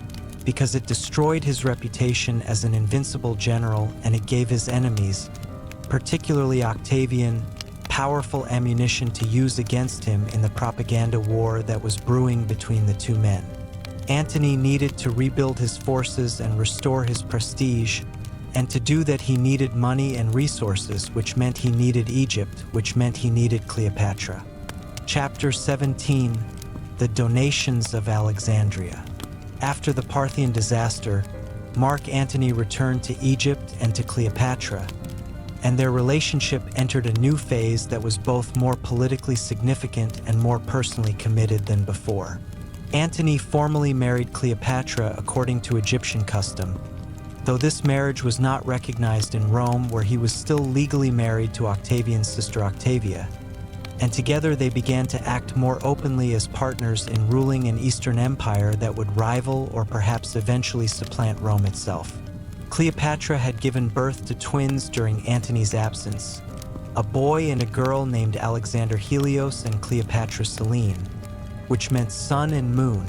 because it destroyed his reputation as an invincible general, and it gave his enemies, particularly Octavian, powerful ammunition to use against him in the propaganda war that was brewing between the two men. Antony needed to rebuild his forces and restore his prestige, and to do that he needed money and resources, which meant he needed Egypt, which meant he needed Cleopatra. Chapter 17: The Donations of Alexandria. After the Parthian disaster, Mark Antony returned to Egypt and to Cleopatra, and their relationship entered a new phase that was both more politically significant and more personally committed than before. Antony formally married Cleopatra according to Egyptian custom, though this marriage was not recognized in Rome, where he was still legally married to Octavian's sister Octavia, and together they began to act more openly as partners in ruling an Eastern empire that would rival or perhaps eventually supplant Rome itself. Cleopatra had given birth to twins during Antony's absence, a boy and a girl named Alexander Helios and Cleopatra Selene, which meant sun and moon,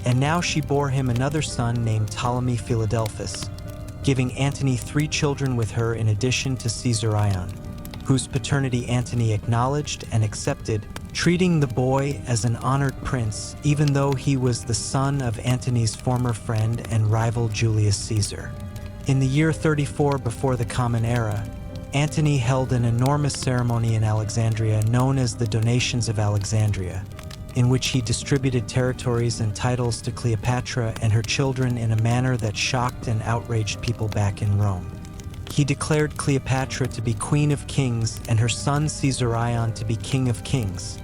and now she bore him another son named Ptolemy Philadelphus, giving Antony 3 children with her in addition to Caesar Ion, whose paternity Antony acknowledged and accepted, treating the boy as an honored prince even though he was the son of Antony's former friend and rival Julius Caesar. In the year 34 before the Common Era, Antony held an enormous ceremony in Alexandria known as the Donations of Alexandria, in which he distributed territories and titles to Cleopatra and her children in a manner that shocked and outraged people back in Rome. He declared Cleopatra to be Queen of Kings and her son Caesarion to be King of Kings,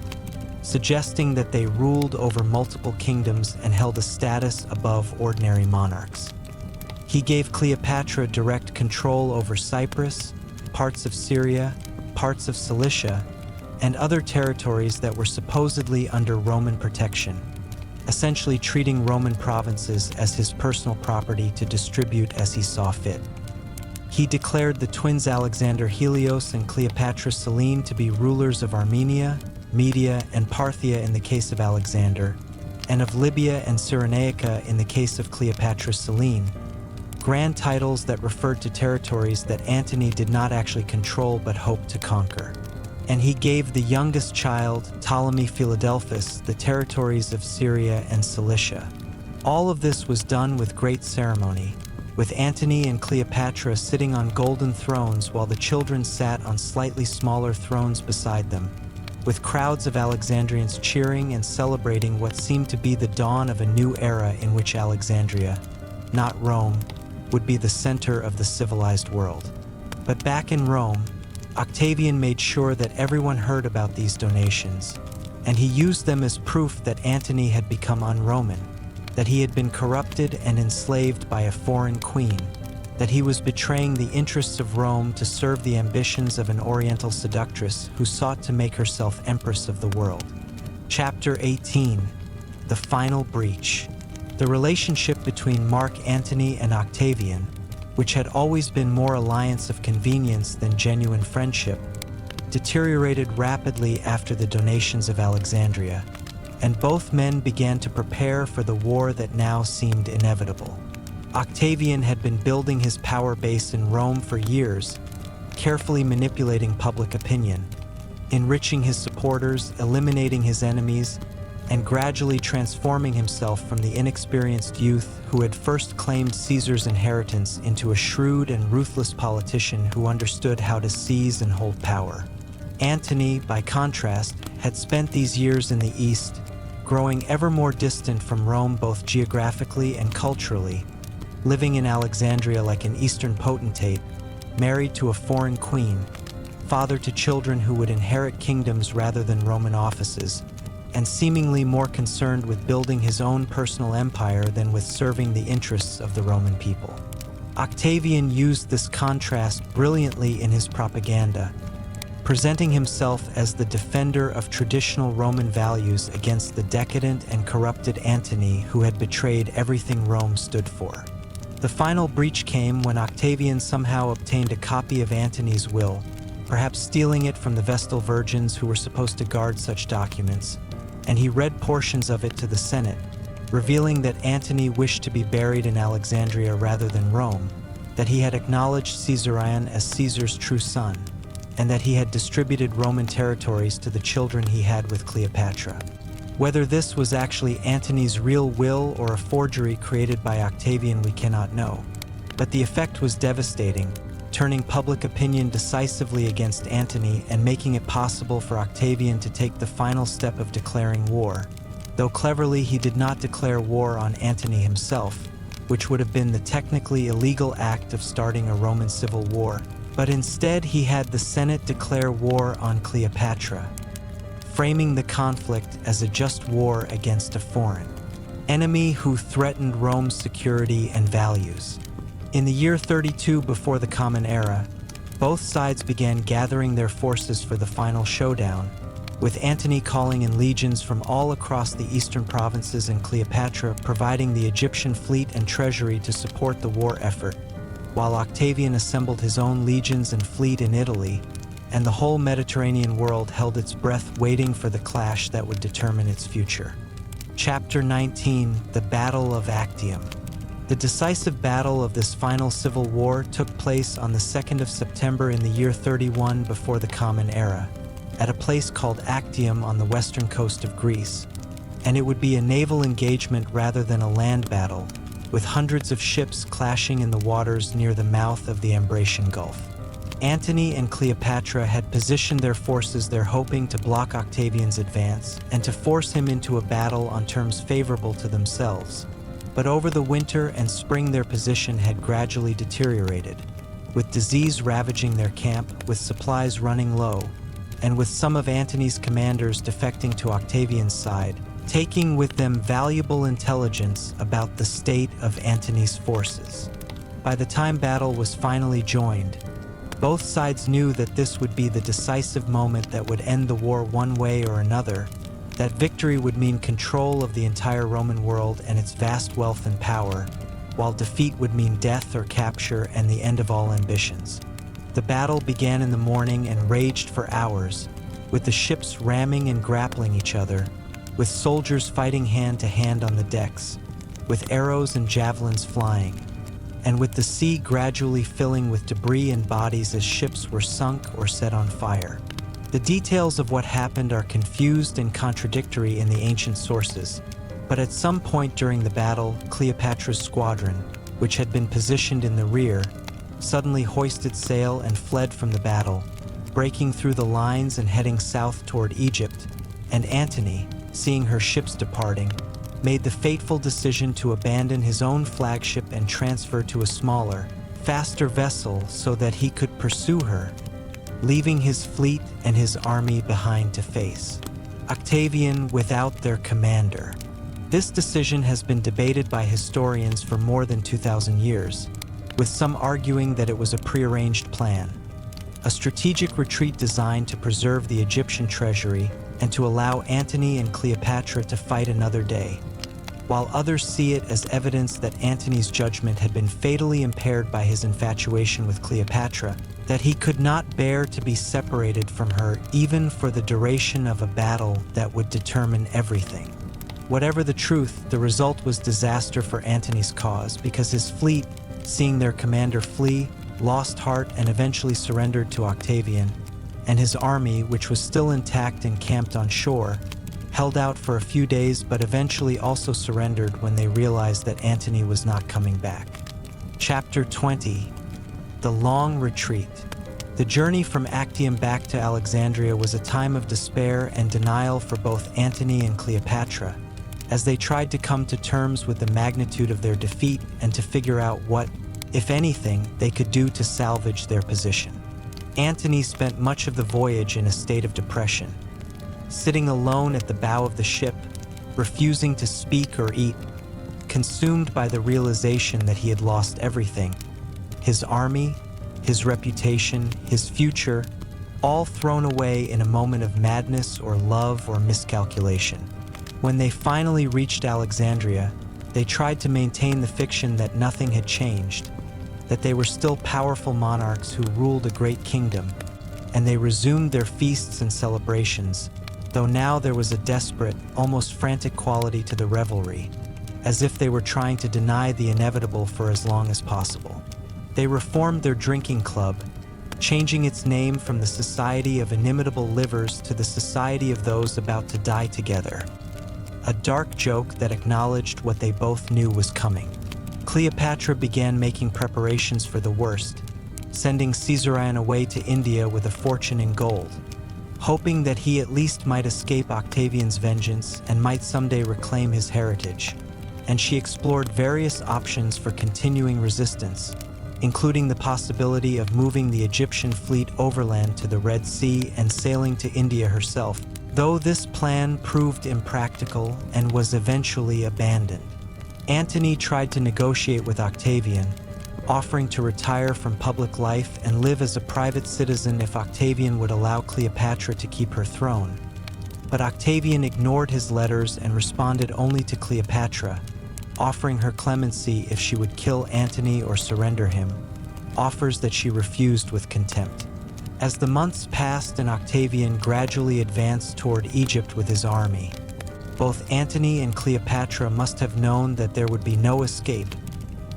suggesting that they ruled over multiple kingdoms and held a status above ordinary monarchs. He gave Cleopatra direct control over Cyprus, parts of Syria, parts of Cilicia, and other territories that were supposedly under Roman protection, essentially treating Roman provinces as his personal property to distribute as he saw fit. He declared the twins Alexander Helios and Cleopatra Selene to be rulers of Armenia, Media, and Parthia in the case of Alexander, and of Libya and Cyrenaica in the case of Cleopatra Selene, grand titles that referred to territories that Antony did not actually control but hoped to conquer. And he gave the youngest child, Ptolemy Philadelphus, the territories of Syria and Cilicia. All of this was done with great ceremony, with Antony and Cleopatra sitting on golden thrones while the children sat on slightly smaller thrones beside them, with crowds of Alexandrians cheering and celebrating what seemed to be the dawn of a new era in which Alexandria, not Rome, would be the center of the civilized world. But back in Rome, Octavian made sure that everyone heard about these donations, and he used them as proof that Antony had become un-Roman, that he had been corrupted and enslaved by a foreign queen, that he was betraying the interests of Rome to serve the ambitions of an Oriental seductress who sought to make herself empress of the world. Chapter 18: The Final Breach. The relationship between Mark Antony and Octavian, which had always been more alliance of convenience than genuine friendship, deteriorated rapidly after the donations of Alexandria, and both men began to prepare for the war that now seemed inevitable. Octavian had been building his power base in Rome for years, carefully manipulating public opinion, enriching his supporters, eliminating his enemies, and gradually transforming himself from the inexperienced youth who had first claimed Caesar's inheritance into a shrewd and ruthless politician who understood how to seize and hold power. Antony, by contrast, had spent these years in the East, growing ever more distant from Rome both geographically and culturally, living in Alexandria like an Eastern potentate, married to a foreign queen, father to children who would inherit kingdoms rather than Roman offices, and seemingly more concerned with building his own personal empire than with serving the interests of the Roman people. Octavian used this contrast brilliantly in his propaganda, presenting himself as the defender of traditional Roman values against the decadent and corrupted Antony who had betrayed everything Rome stood for. The final breach came when Octavian somehow obtained a copy of Antony's will, perhaps stealing it from the Vestal virgins who were supposed to guard such documents, and he read portions of it to the Senate, revealing that Antony wished to be buried in Alexandria rather than Rome, that he had acknowledged Caesarion as Caesar's true son, and that he had distributed Roman territories to the children he had with Cleopatra. Whether this was actually Antony's real will or a forgery created by Octavian, we cannot know, but the effect was devastating, turning public opinion decisively against Antony and making it possible for Octavian to take the final step of declaring war, though cleverly he did not declare war on Antony himself, which would have been the technically illegal act of starting a Roman civil war, but instead he had the Senate declare war on Cleopatra, framing the conflict as a just war against a foreign enemy who threatened Rome's security and values. In the year 32 before the Common Era, both sides began gathering their forces for the final showdown, with Antony calling in legions from all across the eastern provinces and Cleopatra providing the Egyptian fleet and treasury to support the war effort, while Octavian assembled his own legions and fleet in Italy, and the whole Mediterranean world held its breath waiting for the clash that would determine its future. Chapter 19: The Battle of Actium. The decisive battle of this final civil war took place on the 2nd of September in the year 31 before the Common Era, at a place called Actium on the western coast of Greece, and it would be a naval engagement rather than a land battle, with hundreds of ships clashing in the waters near the mouth of the Ambracian Gulf. Antony and Cleopatra had positioned their forces there hoping to block Octavian's advance and to force him into a battle on terms favorable to themselves. But over the winter and spring their position had gradually deteriorated, with disease ravaging their camp, with supplies running low, and with some of Antony's commanders defecting to Octavian's side, taking with them valuable intelligence about the state of Antony's forces. By the time battle was finally joined, both sides knew that this would be the decisive moment that would end the war one way or another, that victory would mean control of the entire Roman world and its vast wealth and power, while defeat would mean death or capture and the end of all ambitions. The battle began in the morning and raged for hours, with the ships ramming and grappling each other, with soldiers fighting hand to hand on the decks, with arrows and javelins flying, and with the sea gradually filling with debris and bodies as ships were sunk or set on fire. The details of what happened are confused and contradictory in the ancient sources, but at some point during the battle, Cleopatra's squadron, which had been positioned in the rear, suddenly hoisted sail and fled from the battle, breaking through the lines and heading south toward Egypt, and Antony, seeing her ships departing, made the fateful decision to abandon his own flagship and transfer to a smaller, faster vessel so that he could pursue her, leaving his fleet and his army behind to face Octavian without their commander. This decision has been debated by historians for more than 2,000 years, with some arguing that it was a prearranged plan, a strategic retreat designed to preserve the Egyptian treasury and to allow Antony and Cleopatra to fight another day, while others see it as evidence that Antony's judgment had been fatally impaired by his infatuation with Cleopatra, that he could not bear to be separated from her even for the duration of a battle that would determine everything. Whatever the truth, the result was disaster for Antony's cause, because his fleet, seeing their commander flee, lost heart and eventually surrendered to Octavian, and his army, which was still intact and camped on shore, held out for a few days but eventually also surrendered when they realized that Antony was not coming back. Chapter 20. The Long Retreat. The journey from Actium back to Alexandria was a time of despair and denial for both Antony and Cleopatra, as they tried to come to terms with the magnitude of their defeat and to figure out what, if anything, they could do to salvage their position. Antony spent much of the voyage in a state of depression, sitting alone at the bow of the ship, refusing to speak or eat, consumed by the realization that he had lost everything: his army, his reputation, his future, all thrown away in a moment of madness or love or miscalculation. When they finally reached Alexandria, they tried to maintain the fiction that nothing had changed, that they were still powerful monarchs who ruled a great kingdom, and they resumed their feasts and celebrations, though now there was a desperate, almost frantic quality to the revelry, as if they were trying to deny the inevitable for as long as possible. They reformed their drinking club, changing its name from the Society of Inimitable Livers to the Society of Those About to Die Together, a dark joke that acknowledged what they both knew was coming. Cleopatra began making preparations for the worst, sending Caesarion away to India with a fortune in gold, hoping that he at least might escape Octavian's vengeance and might someday reclaim his heritage. And she explored various options for continuing resistance, including the possibility of moving the Egyptian fleet overland to the Red Sea and sailing to India herself, though this plan proved impractical and was eventually abandoned. Antony tried to negotiate with Octavian, offering to retire from public life and live as a private citizen if Octavian would allow Cleopatra to keep her throne. But Octavian ignored his letters and responded only to Cleopatra, offering her clemency if she would kill Antony or surrender him, offers that she refused with contempt. As the months passed and Octavian gradually advanced toward Egypt with his army, both Antony and Cleopatra must have known that there would be no escape,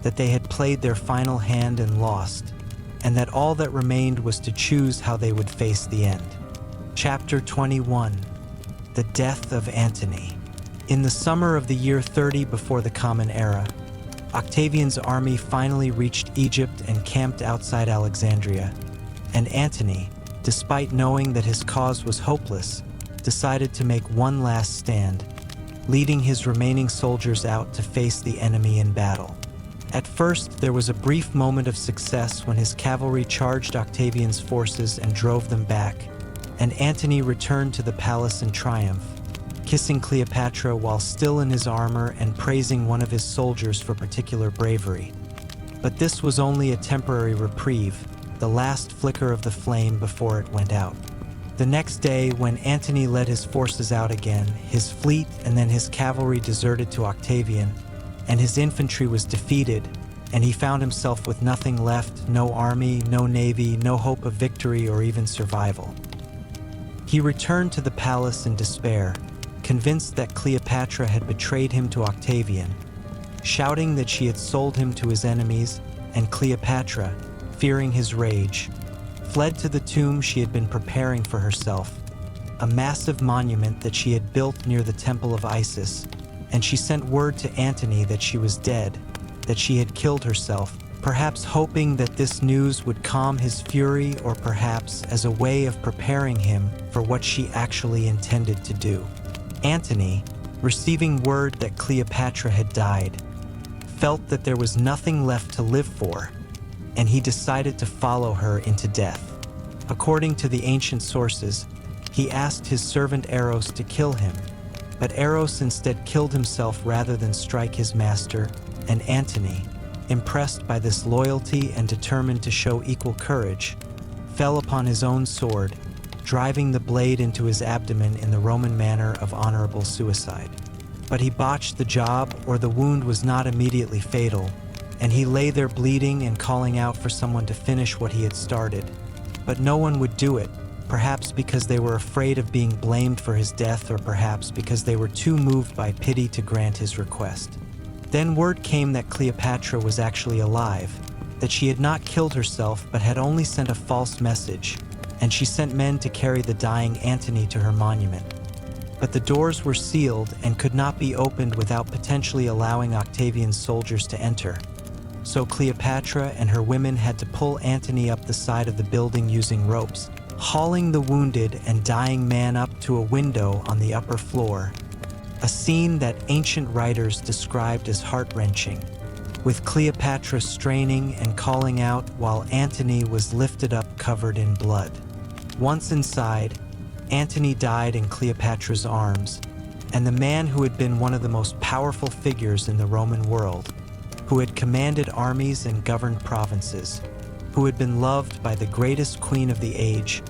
that they had played their final hand and lost, and that all that remained was to choose how they would face the end. Chapter 21. The Death of Antony. In the summer of the year 30 before the Common Era, Octavian's army finally reached Egypt and camped outside Alexandria, and Antony, despite knowing that his cause was hopeless, decided to make one last stand, leading his remaining soldiers out to face the enemy in battle. At first, there was a brief moment of success when his cavalry charged Octavian's forces and drove them back, and Antony returned to the palace in triumph, kissing Cleopatra while still in his armor and praising one of his soldiers for particular bravery. But this was only a temporary reprieve, the last flicker of the flame before it went out. The next day, when Antony led his forces out again, his fleet and then his cavalry deserted to Octavian, and his infantry was defeated, and he found himself with nothing left, no army, no navy, no hope of victory or even survival. He returned to the palace in despair, convinced that Cleopatra had betrayed him to Octavian, shouting that she had sold him to his enemies, and Cleopatra, fearing his rage, fled to the tomb she had been preparing for herself, a massive monument that she had built near the temple of Isis, and she sent word to Antony that she was dead, that she had killed herself, perhaps hoping that this news would calm his fury or perhaps as a way of preparing him for what she actually intended to do. Antony, receiving word that Cleopatra had died, felt that there was nothing left to live for, and he decided to follow her into death. According to the ancient sources, he asked his servant Eros to kill him, but Eros instead killed himself rather than strike his master, and Antony, impressed by this loyalty and determined to show equal courage, fell upon his own sword, driving the blade into his abdomen in the Roman manner of honorable suicide. But he botched the job, or the wound was not immediately fatal, and he lay there bleeding and calling out for someone to finish what he had started. But no one would do it, perhaps because they were afraid of being blamed for his death, or perhaps because they were too moved by pity to grant his request. Then word came that Cleopatra was actually alive, that she had not killed herself but had only sent a false message, and she sent men to carry the dying Antony to her monument. But the doors were sealed and could not be opened without potentially allowing Octavian's soldiers to enter. So Cleopatra and her women had to pull Antony up the side of the building using ropes, hauling the wounded and dying man up to a window on the upper floor, a scene that ancient writers described as heart-wrenching, with Cleopatra straining and calling out while Antony was lifted up covered in blood. Once inside, Antony died in Cleopatra's arms, and the man who had been one of the most powerful figures in the Roman world, who had commanded armies and governed provinces, who had been loved by the greatest queen of the age,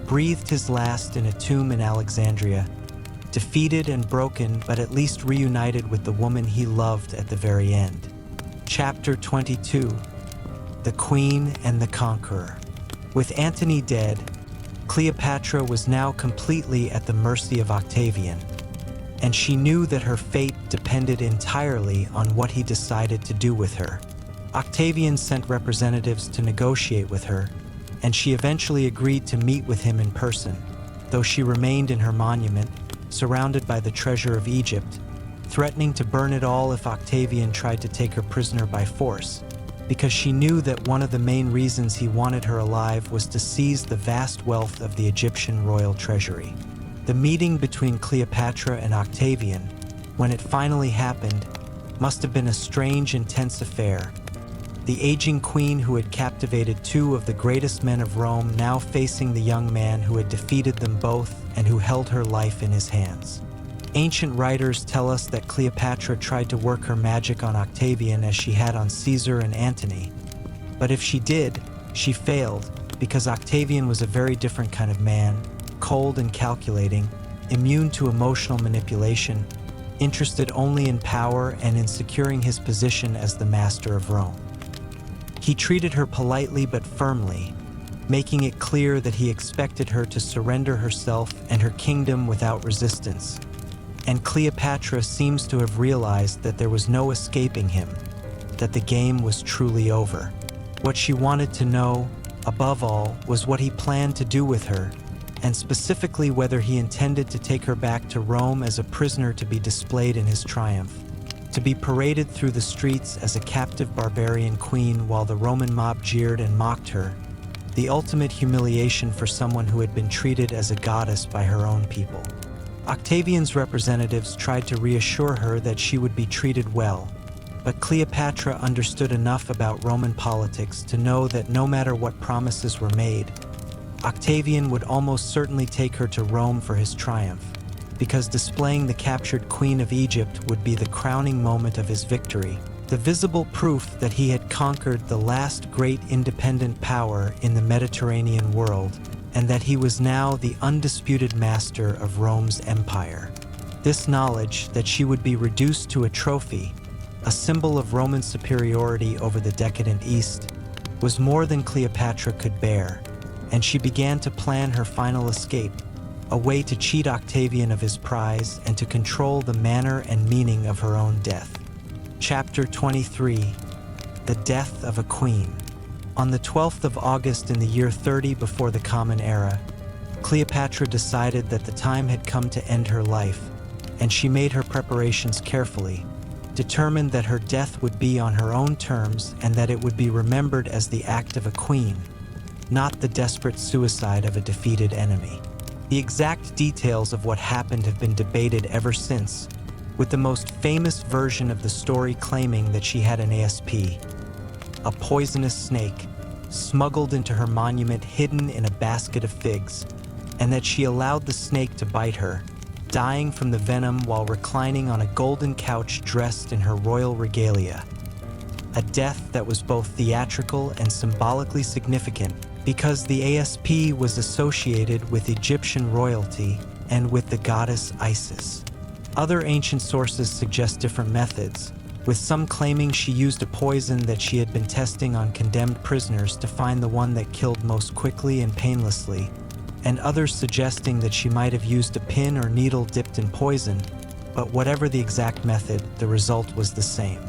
breathed his last in a tomb in Alexandria, defeated and broken but at least reunited with the woman he loved at the very end. Chapter 22. The Queen and the Conqueror. With Antony dead, Cleopatra was now completely at the mercy of Octavian, and she knew that her fate depended entirely on what he decided to do with her. Octavian sent representatives to negotiate with her, and she eventually agreed to meet with him in person, though she remained in her monument, surrounded by the treasure of Egypt, threatening to burn it all if Octavian tried to take her prisoner by force, because she knew that one of the main reasons he wanted her alive was to seize the vast wealth of the Egyptian royal treasury. The meeting between Cleopatra and Octavian, when it finally happened, must have been a strange, intense affair. The aging queen who had captivated two of the greatest men of Rome now facing the young man who had defeated them both and who held her life in his hands. Ancient writers tell us that Cleopatra tried to work her magic on Octavian as she had on Caesar and Antony. But if she did, she failed, because Octavian was a very different kind of man, cold and calculating, immune to emotional manipulation, interested only in power and in securing his position as the master of Rome. He treated her politely but firmly, making it clear that he expected her to surrender herself and her kingdom without resistance. And Cleopatra seems to have realized that there was no escaping him, that the game was truly over. What she wanted to know, above all, was what he planned to do with her, and specifically whether he intended to take her back to Rome as a prisoner to be displayed in his triumph, to be paraded through the streets as a captive barbarian queen while the Roman mob jeered and mocked her, the ultimate humiliation for someone who had been treated as a goddess by her own people. Octavian's representatives tried to reassure her that she would be treated well, But Cleopatra understood enough about Roman politics to know that no matter what promises were made, Octavian would almost certainly take her to Rome for his triumph, because displaying the captured Queen of Egypt would be the crowning moment of his victory, the visible proof that he had conquered the last great independent power in the Mediterranean world, and that he was now the undisputed master of Rome's empire. This knowledge that she would be reduced to a trophy, a symbol of Roman superiority over the decadent East, was more than Cleopatra could bear, and she began to plan her final escape, a way to cheat Octavian of his prize and to control the manner and meaning of her own death. Chapter 23. The Death of a Queen. On the 12th of August in the year 30 before the Common Era, Cleopatra decided that the time had come to end her life, and she made her preparations carefully, determined that her death would be on her own terms and that it would be remembered as the act of a queen, not the desperate suicide of a defeated enemy. The exact details of what happened have been debated ever since, with the most famous version of the story claiming that she had an ASP, a poisonous snake, smuggled into her monument hidden in a basket of figs, and that she allowed the snake to bite her, dying from the venom while reclining on a golden couch dressed in her royal regalia. A death that was both theatrical and symbolically significant because the ASP was associated with Egyptian royalty and with the goddess Isis. Other ancient sources suggest different methods, with some claiming she used a poison that she had been testing on condemned prisoners to find the one that killed most quickly and painlessly, and others suggesting that she might have used a pin or needle dipped in poison, but whatever the exact method, the result was the same.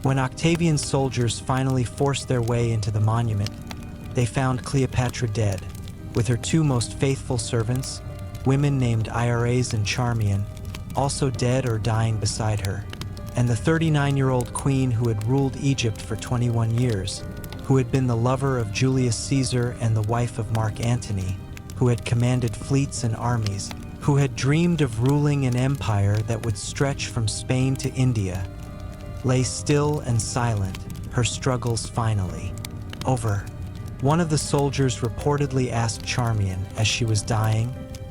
When Octavian's soldiers finally forced their way into the monument, they found Cleopatra dead, with her two most faithful servants, women named Iris and Charmian, also dead or dying beside her, and the 39-year-old queen who had ruled Egypt for 21 years, who had been the lover of Julius Caesar and the wife of Mark Antony, who had commanded fleets and armies, who had dreamed of ruling an empire that would stretch from Spain to India, lay still and silent, her struggles finally over. One of the soldiers reportedly asked Charmian, as she was dying,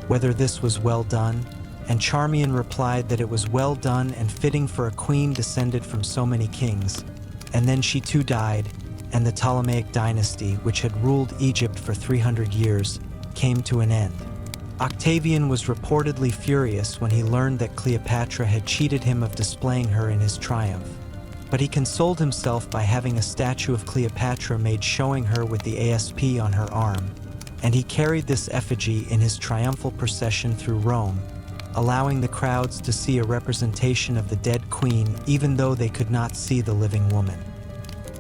whether this was well done, and Charmian replied that it was well done and fitting for a queen descended from so many kings. And then she too died, and the Ptolemaic dynasty, which had ruled Egypt for 300 years, came to an end. Octavian was reportedly furious when he learned that Cleopatra had cheated him of displaying her in his triumph. But he consoled himself by having a statue of Cleopatra made showing her with the ASP on her arm, and he carried this effigy in his triumphal procession through Rome, allowing the crowds to see a representation of the dead queen even though they could not see the living woman.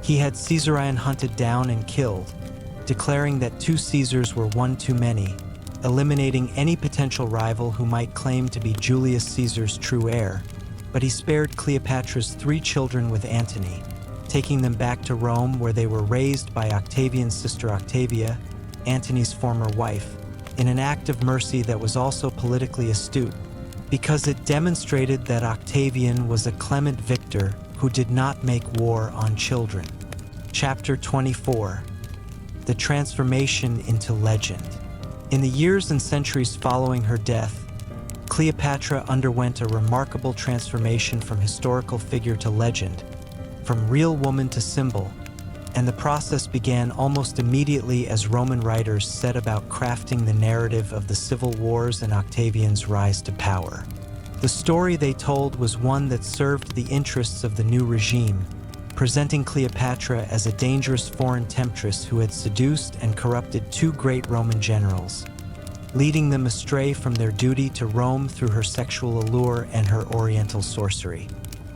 He had Caesarion hunted down and killed, declaring that 2 Caesars were one too many, eliminating any potential rival who might claim to be Julius Caesar's true heir. But he spared Cleopatra's 3 children with Antony, taking them back to Rome where they were raised by Octavian's sister Octavia, Antony's former wife, in an act of mercy that was also politically astute, because it demonstrated that Octavian was a clement victor who did not make war on children. Chapter 24. The Transformation into Legend. In the years and centuries following her death, Cleopatra underwent a remarkable transformation from historical figure to legend, from real woman to symbol, and the process began almost immediately as Roman writers set about crafting the narrative of the civil wars and Octavian's rise to power. The story they told was one that served the interests of the new regime, presenting Cleopatra as a dangerous foreign temptress who had seduced and corrupted 2 great Roman generals, leading them astray from their duty to Rome through her sexual allure and her oriental sorcery.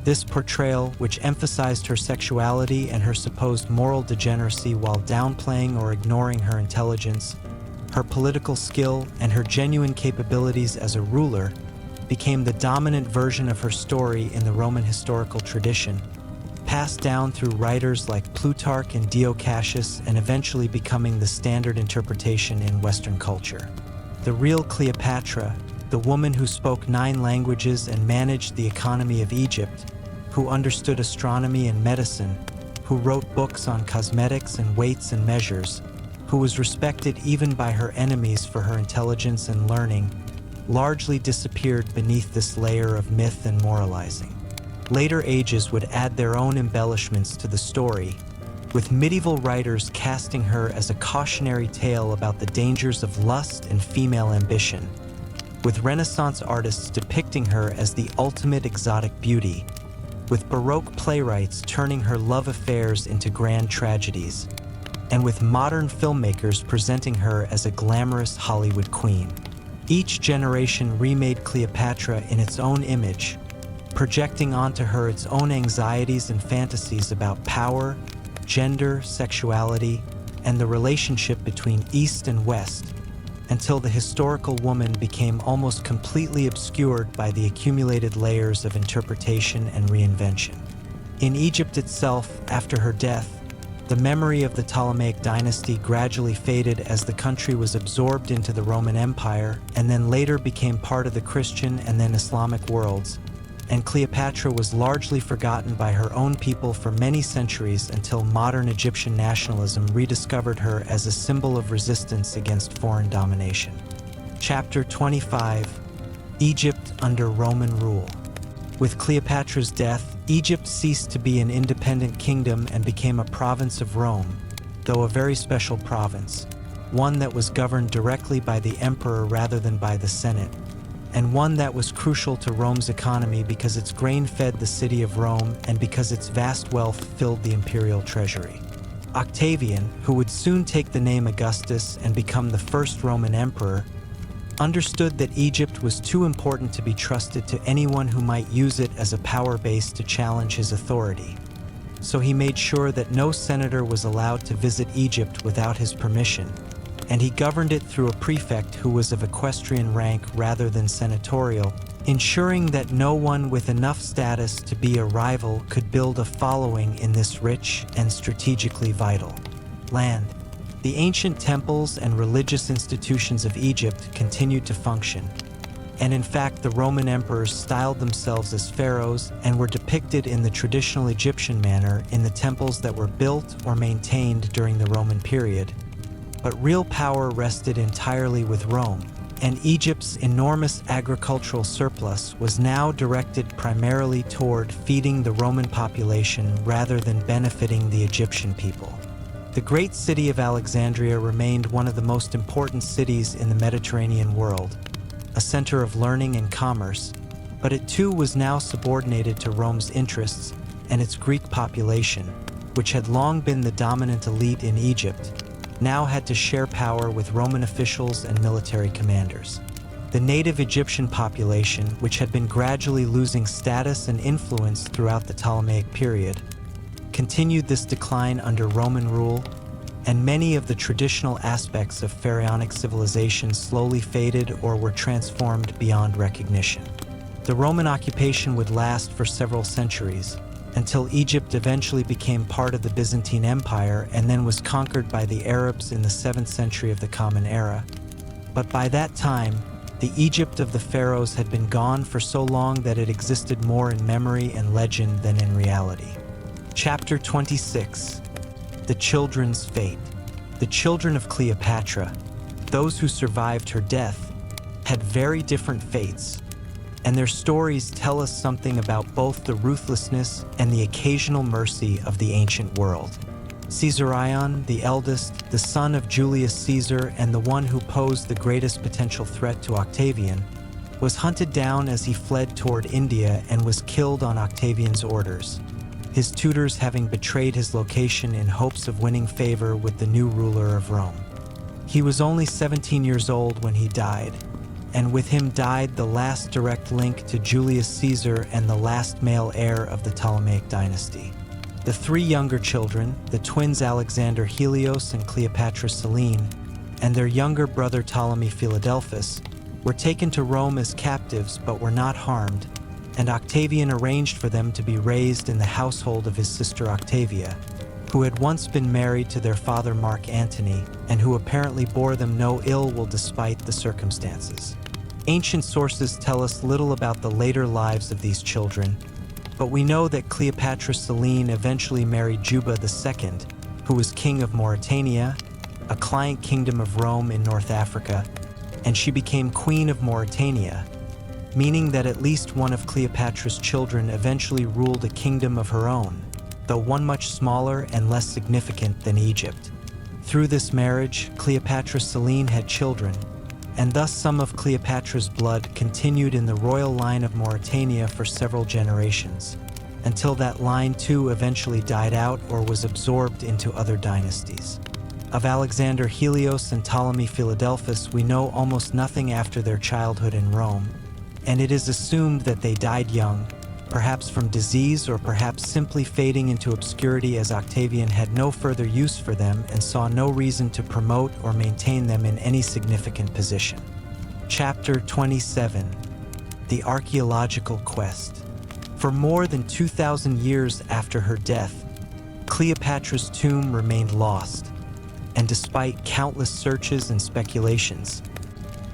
This portrayal, which emphasized her sexuality and her supposed moral degeneracy while downplaying or ignoring her intelligence, her political skill, and her genuine capabilities as a ruler, became the dominant version of her story in the Roman historical tradition, passed down through writers like Plutarch and Dio Cassius and eventually becoming the standard interpretation in Western culture. The real Cleopatra, the woman who spoke 9 languages and managed the economy of Egypt, who understood astronomy and medicine, who wrote books on cosmetics and weights and measures, who was respected even by her enemies for her intelligence and learning, largely disappeared beneath this layer of myth and moralizing. Later ages would add their own embellishments to the story, with medieval writers casting her as a cautionary tale about the dangers of lust and female ambition, with Renaissance artists depicting her as the ultimate exotic beauty, with Baroque playwrights turning her love affairs into grand tragedies, and with modern filmmakers presenting her as a glamorous Hollywood queen. Each generation remade Cleopatra in its own image, projecting onto her its own anxieties and fantasies about power, gender, sexuality, and the relationship between East and West, until the historical woman became almost completely obscured by the accumulated layers of interpretation and reinvention. In Egypt itself, after her death, the memory of the Ptolemaic dynasty gradually faded as the country was absorbed into the Roman Empire and then later became part of the Christian and then Islamic worlds, and Cleopatra was largely forgotten by her own people for many centuries until modern Egyptian nationalism rediscovered her as a symbol of resistance against foreign domination. Chapter 25: Egypt under Roman rule. With Cleopatra's death, Egypt ceased to be an independent kingdom and became a province of Rome, though a very special province, one that was governed directly by the emperor rather than by the Senate, and one that was crucial to Rome's economy because its grain fed the city of Rome and because its vast wealth filled the imperial treasury. Octavian, who would soon take the name Augustus and become the first Roman emperor, understood that Egypt was too important to be trusted to anyone who might use it as a power base to challenge his authority. So he made sure that no senator was allowed to visit Egypt without his permission, and he governed it through a prefect who was of equestrian rank rather than senatorial, ensuring that no one with enough status to be a rival could build a following in this rich and strategically vital land. The ancient temples and religious institutions of Egypt continued to function, and in fact the Roman emperors styled themselves as pharaohs and were depicted in the traditional Egyptian manner in the temples that were built or maintained during the Roman period. But real power rested entirely with Rome, and Egypt's enormous agricultural surplus was now directed primarily toward feeding the Roman population rather than benefiting the Egyptian people. The great city of Alexandria remained one of the most important cities in the Mediterranean world, a center of learning and commerce, but it too was now subordinated to Rome's interests, and its Greek population, which had long been the dominant elite in Egypt, now had to share power with Roman officials and military commanders. The native Egyptian population, which had been gradually losing status and influence throughout the Ptolemaic period, continued this decline under Roman rule, and many of the traditional aspects of pharaonic civilization slowly faded or were transformed beyond recognition. The Roman occupation would last for several centuries, until Egypt eventually became part of the Byzantine Empire and then was conquered by the Arabs in the 7th century of the Common Era. But by that time, the Egypt of the pharaohs had been gone for so long that it existed more in memory and legend than in reality. Chapter 26: The Children's Fate. The children of Cleopatra, those who survived her death, had very different fates, and their stories tell us something about both the ruthlessness and the occasional mercy of the ancient world. Caesarion, the eldest, the son of Julius Caesar and the one who posed the greatest potential threat to Octavian, was hunted down as he fled toward India and was killed on Octavian's orders, his tutors having betrayed his location in hopes of winning favor with the new ruler of Rome. He was only 17 years old when he died, and with him died the last direct link to Julius Caesar and the last male heir of the Ptolemaic dynasty. The three younger children, the twins Alexander Helios and Cleopatra Selene, and their younger brother Ptolemy Philadelphus, were taken to Rome as captives but were not harmed, and Octavian arranged for them to be raised in the household of his sister Octavia, who had once been married to their father Mark Antony, and who apparently bore them no ill will despite the circumstances. Ancient sources tell us little about the later lives of these children, but we know that Cleopatra Selene eventually married Juba II, who was king of Mauritania, a client kingdom of Rome in North Africa, and she became queen of Mauritania, meaning that at least one of Cleopatra's children eventually ruled a kingdom of her own, though one much smaller and less significant than Egypt. Through this marriage, Cleopatra Selene had children, and thus some of Cleopatra's blood continued in the royal line of Mauritania for several generations, until that line too eventually died out or was absorbed into other dynasties. Of Alexander Helios and Ptolemy Philadelphus, we know almost nothing after their childhood in Rome, and it is assumed that they died young, perhaps from disease or perhaps simply fading into obscurity, as Octavian had no further use for them and saw no reason to promote or maintain them in any significant position. Chapter 27: The Archaeological Quest. For more than 2,000 years after her death, Cleopatra's tomb remained lost, and despite countless searches and speculations,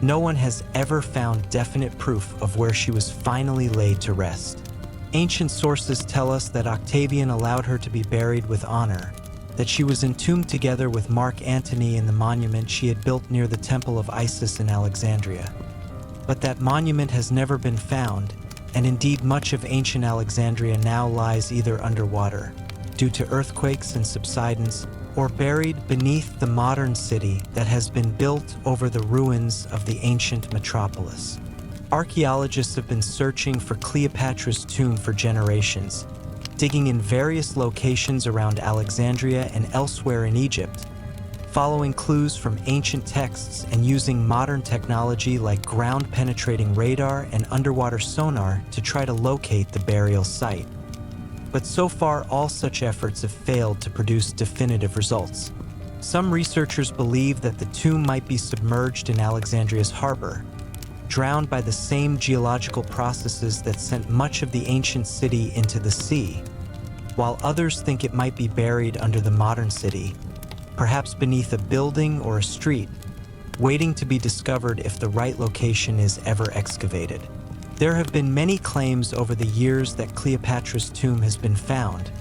no one has ever found definite proof of where she was finally laid to rest. Ancient sources tell us that Octavian allowed her to be buried with honor, that she was entombed together with Mark Antony in the monument she had built near the Temple of Isis in Alexandria. But that monument has never been found, and indeed much of ancient Alexandria now lies either underwater, due to earthquakes and subsidence, or buried beneath the modern city that has been built over the ruins of the ancient metropolis. Archaeologists have been searching for Cleopatra's tomb for generations, digging in various locations around Alexandria and elsewhere in Egypt, following clues from ancient texts and using modern technology like ground-penetrating radar and underwater sonar to try to locate the burial site. But so far, all such efforts have failed to produce definitive results. Some researchers believe that the tomb might be submerged in Alexandria's harbor, drowned by the same geological processes that sent much of the ancient city into the sea, while others think it might be buried under the modern city, perhaps beneath a building or a street, waiting to be discovered if the right location is ever excavated. There have been many claims over the years that Cleopatra's tomb has been found,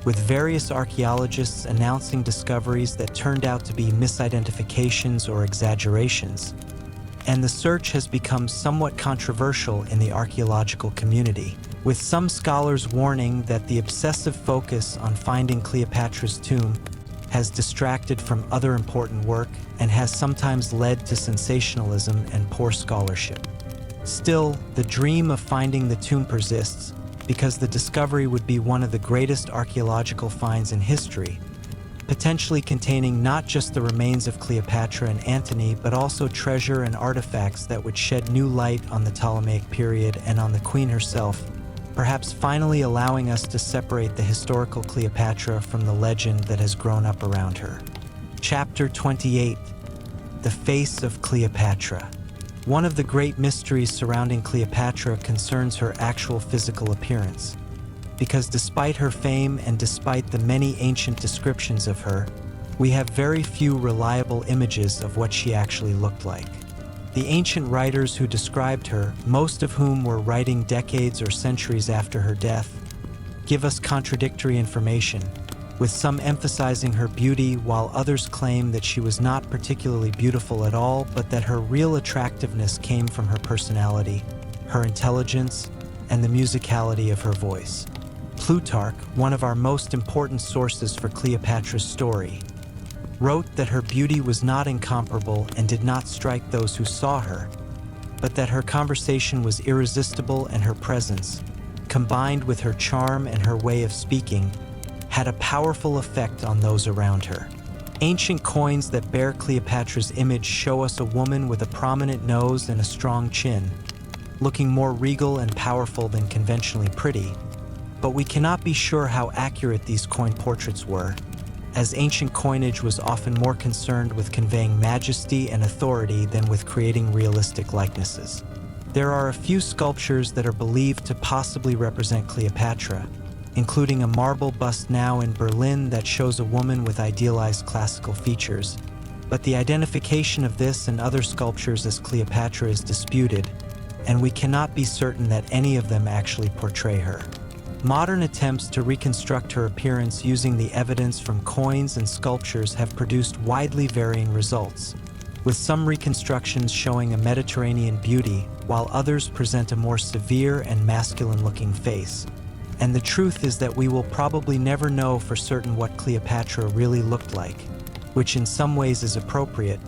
with various archaeologists announcing discoveries that turned out to be misidentifications or exaggerations, and the search has become somewhat controversial in the archaeological community, with some scholars warning that the obsessive focus on finding Cleopatra's tomb has distracted from other important work and has sometimes led to sensationalism and poor scholarship. Still, the dream of finding the tomb persists, because the discovery would be one of the greatest archaeological finds in history, potentially containing not just the remains of Cleopatra and Antony, but also treasure and artifacts that would shed new light on the Ptolemaic period and on the queen herself, perhaps finally allowing us to separate the historical Cleopatra from the legend that has grown up around her. Chapter 28: The Face of Cleopatra. One of the great mysteries surrounding Cleopatra concerns her actual physical appearance, because despite her fame and despite the many ancient descriptions of her, we have very few reliable images of what she actually looked like. The ancient writers who described her, most of whom were writing decades or centuries after her death, give us contradictory information, with some emphasizing her beauty while others claim that she was not particularly beautiful at all, but that her real attractiveness came from her personality, her intelligence, and the musicality of her voice. Plutarch, one of our most important sources for Cleopatra's story, wrote that her beauty was not incomparable and did not strike those who saw her, but that her conversation was irresistible and her presence, combined with her charm and her way of speaking, had a powerful effect on those around her. Ancient coins that bear Cleopatra's image show us a woman with a prominent nose and a strong chin, looking more regal and powerful than conventionally pretty, but we cannot be sure how accurate these coin portraits were, as ancient coinage was often more concerned with conveying majesty and authority than with creating realistic likenesses. There are a few sculptures that are believed to possibly represent Cleopatra, including a marble bust now in Berlin that shows a woman with idealized classical features, but the identification of this and other sculptures as Cleopatra is disputed, and we cannot be certain that any of them actually portray her. Modern attempts to reconstruct her appearance using the evidence from coins and sculptures have produced widely varying results, with some reconstructions showing a Mediterranean beauty, while others present a more severe and masculine-looking face. And the truth is that we will probably never know for certain what Cleopatra really looked like, which in some ways is appropriate,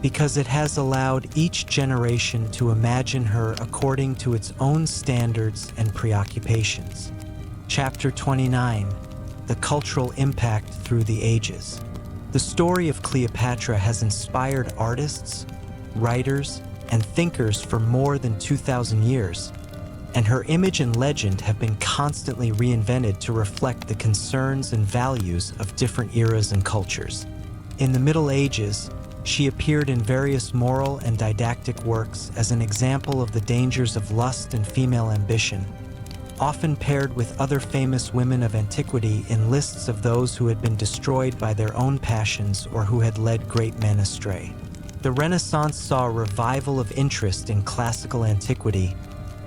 because it has allowed each generation to imagine her according to its own standards and preoccupations. Chapter 29: The Cultural Impact Through the Ages. The story of Cleopatra has inspired artists, writers, and thinkers for more than 2,000 years, and her image and legend have been constantly reinvented to reflect the concerns and values of different eras and cultures. In the Middle Ages, she appeared in various moral and didactic works as an example of the dangers of lust and female ambition, often paired with other famous women of antiquity in lists of those who had been destroyed by their own passions or who had led great men astray. The Renaissance saw a revival of interest in classical antiquity,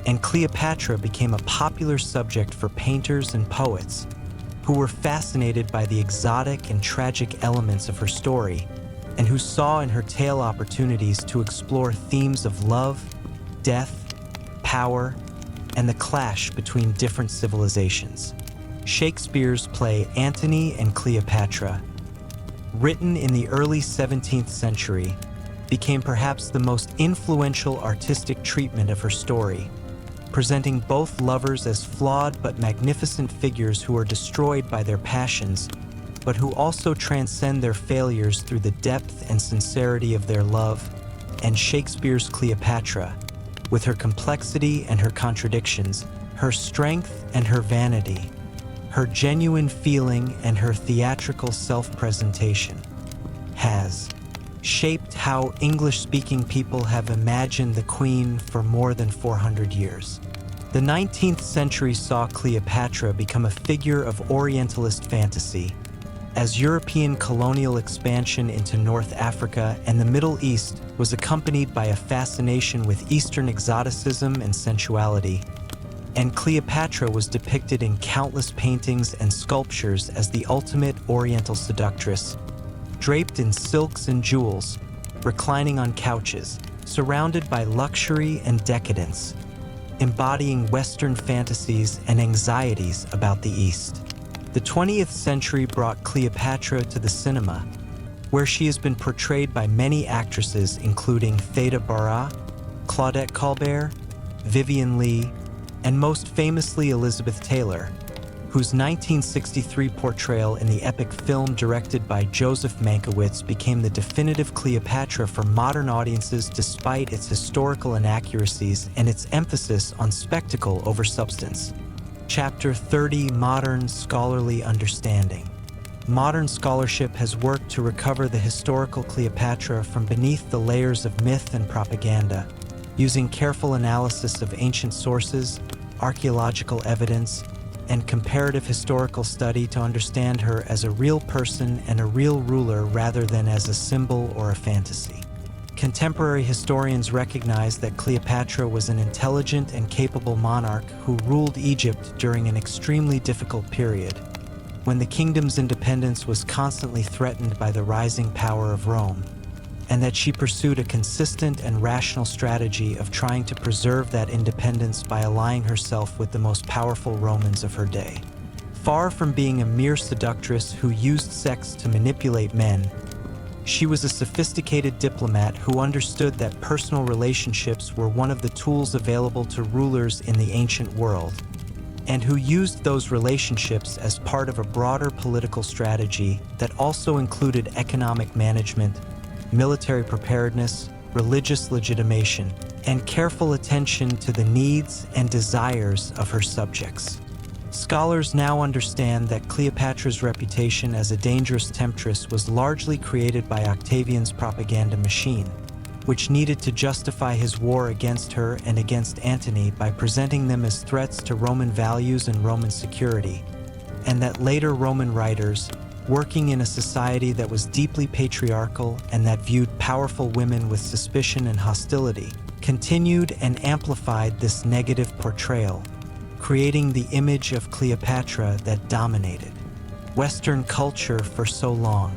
and Cleopatra became a popular subject for painters and poets who were fascinated by the exotic and tragic elements of her story, and who saw in her tale opportunities to explore themes of love, death, power, and the clash between different civilizations. Shakespeare's play Antony and Cleopatra, written in the early 17th century, became perhaps the most influential artistic treatment of her story, presenting both lovers as flawed but magnificent figures who are destroyed by their passions, but who also transcend their failures through the depth and sincerity of their love. And Shakespeare's Cleopatra, with her complexity and her contradictions, her strength and her vanity, her genuine feeling and her theatrical self-presentation, has shaped how English-speaking people have imagined the Queen for more than 400 years. The 19th century saw Cleopatra become a figure of Orientalist fantasy, as European colonial expansion into North Africa and the Middle East was accompanied by a fascination with Eastern exoticism and sensuality, and Cleopatra was depicted in countless paintings and sculptures as the ultimate Oriental seductress, draped in silks and jewels, reclining on couches, surrounded by luxury and decadence, embodying Western fantasies and anxieties about the East. The 20th century brought Cleopatra to the cinema, where she has been portrayed by many actresses including Theda Bara, Claudette Colbert, Vivien Leigh, and most famously Elizabeth Taylor, whose 1963 portrayal in the epic film directed by Joseph Mankiewicz became the definitive Cleopatra for modern audiences despite its historical inaccuracies and its emphasis on spectacle over substance. Chapter 30: Modern Scholarly Understanding. Modern scholarship has worked to recover the historical Cleopatra from beneath the layers of myth and propaganda, using careful analysis of ancient sources, archaeological evidence, and comparative historical study to understand her as a real person and a real ruler rather than as a symbol or a fantasy. Contemporary historians recognize that Cleopatra was an intelligent and capable monarch who ruled Egypt during an extremely difficult period, when the kingdom's independence was constantly threatened by the rising power of Rome, and that she pursued a consistent and rational strategy of trying to preserve that independence by allying herself with the most powerful Romans of her day. Far from being a mere seductress who used sex to manipulate men, she was a sophisticated diplomat who understood that personal relationships were one of the tools available to rulers in the ancient world, and who used those relationships as part of a broader political strategy that also included economic management, military preparedness, religious legitimation, and careful attention to the needs and desires of her subjects. Scholars now understand that Cleopatra's reputation as a dangerous temptress was largely created by Octavian's propaganda machine, which needed to justify his war against her and against Antony by presenting them as threats to Roman values and Roman security, and that later Roman writers, working in a society that was deeply patriarchal and that viewed powerful women with suspicion and hostility, continued and amplified this negative portrayal, creating the image of Cleopatra that dominated Western culture for so long.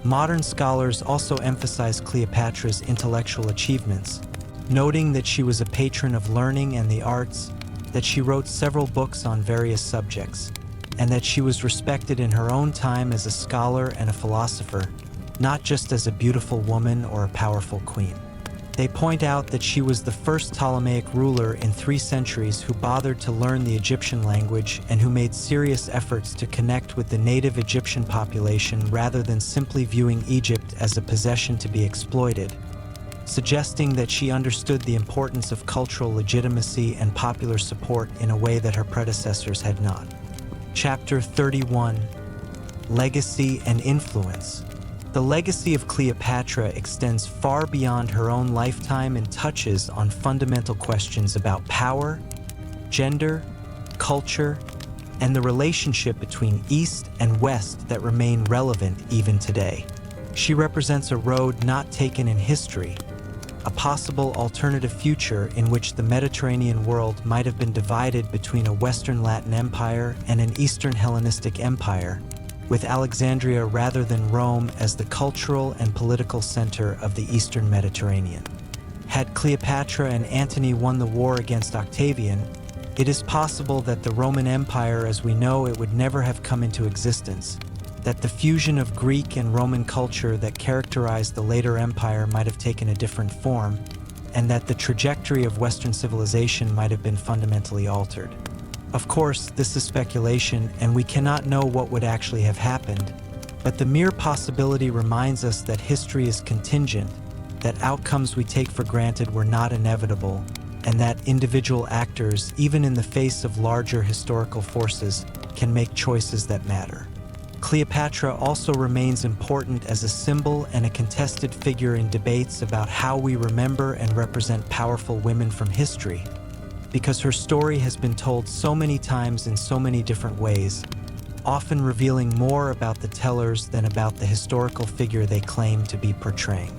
Modern scholars also emphasize Cleopatra's intellectual achievements, noting that she was a patron of learning and the arts, that she wrote several books on various subjects, and that she was respected in her own time as a scholar and a philosopher, not just as a beautiful woman or a powerful queen. They point out that she was the first Ptolemaic ruler in 3 centuries who bothered to learn the Egyptian language and who made serious efforts to connect with the native Egyptian population rather than simply viewing Egypt as a possession to be exploited, suggesting that she understood the importance of cultural legitimacy and popular support in a way that her predecessors had not. Chapter 31: Legacy and Influence. The legacy of Cleopatra extends far beyond her own lifetime and touches on fundamental questions about power, gender, culture, and the relationship between East and West that remain relevant even today. She represents a road not taken in history, a possible alternative future in which the Mediterranean world might have been divided between a Western Latin Empire and an Eastern Hellenistic Empire, with Alexandria rather than Rome as the cultural and political center of the Eastern Mediterranean. Had Cleopatra and Antony won the war against Octavian, it is possible that the Roman Empire as we know it would never have come into existence, that the fusion of Greek and Roman culture that characterized the later empire might have taken a different form, and that the trajectory of Western civilization might have been fundamentally altered. Of course, this is speculation, and we cannot know what would actually have happened, but the mere possibility reminds us that history is contingent, that outcomes we take for granted were not inevitable, and that individual actors, even in the face of larger historical forces, can make choices that matter. Cleopatra also remains important as a symbol and a contested figure in debates about how we remember and represent powerful women from history, because her story has been told so many times in so many different ways, often revealing more about the tellers than about the historical figure they claim to be portraying.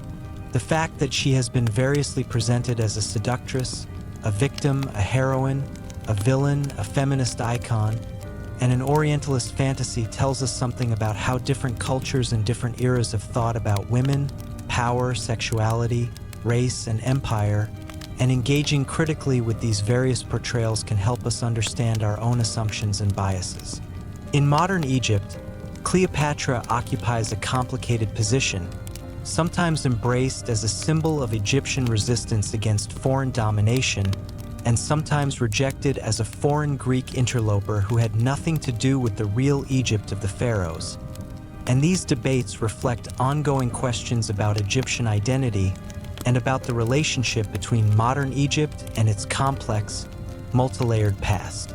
The fact that she has been variously presented as a seductress, a victim, a heroine, a villain, a feminist icon, and an Orientalist fantasy tells us something about how different cultures and different eras have thought about women, power, sexuality, race, and empire, and engaging critically with these various portrayals can help us understand our own assumptions and biases. In modern Egypt, Cleopatra occupies a complicated position, sometimes embraced as a symbol of Egyptian resistance against foreign domination, and sometimes rejected as a foreign Greek interloper who had nothing to do with the real Egypt of the pharaohs. And these debates reflect ongoing questions about Egyptian identity and about the relationship between modern Egypt and its complex, multi-layered past.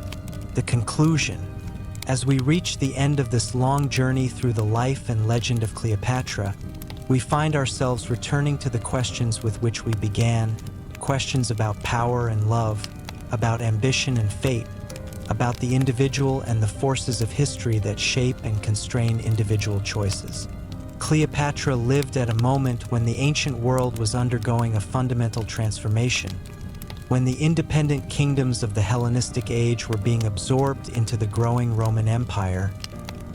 The conclusion. As we reach the end of this long journey through the life and legend of Cleopatra, we find ourselves returning to the questions with which we began, questions about power and love, about ambition and fate, about the individual and the forces of history that shape and constrain individual choices. Cleopatra lived at a moment when the ancient world was undergoing a fundamental transformation, when the independent kingdoms of the Hellenistic age were being absorbed into the growing Roman Empire,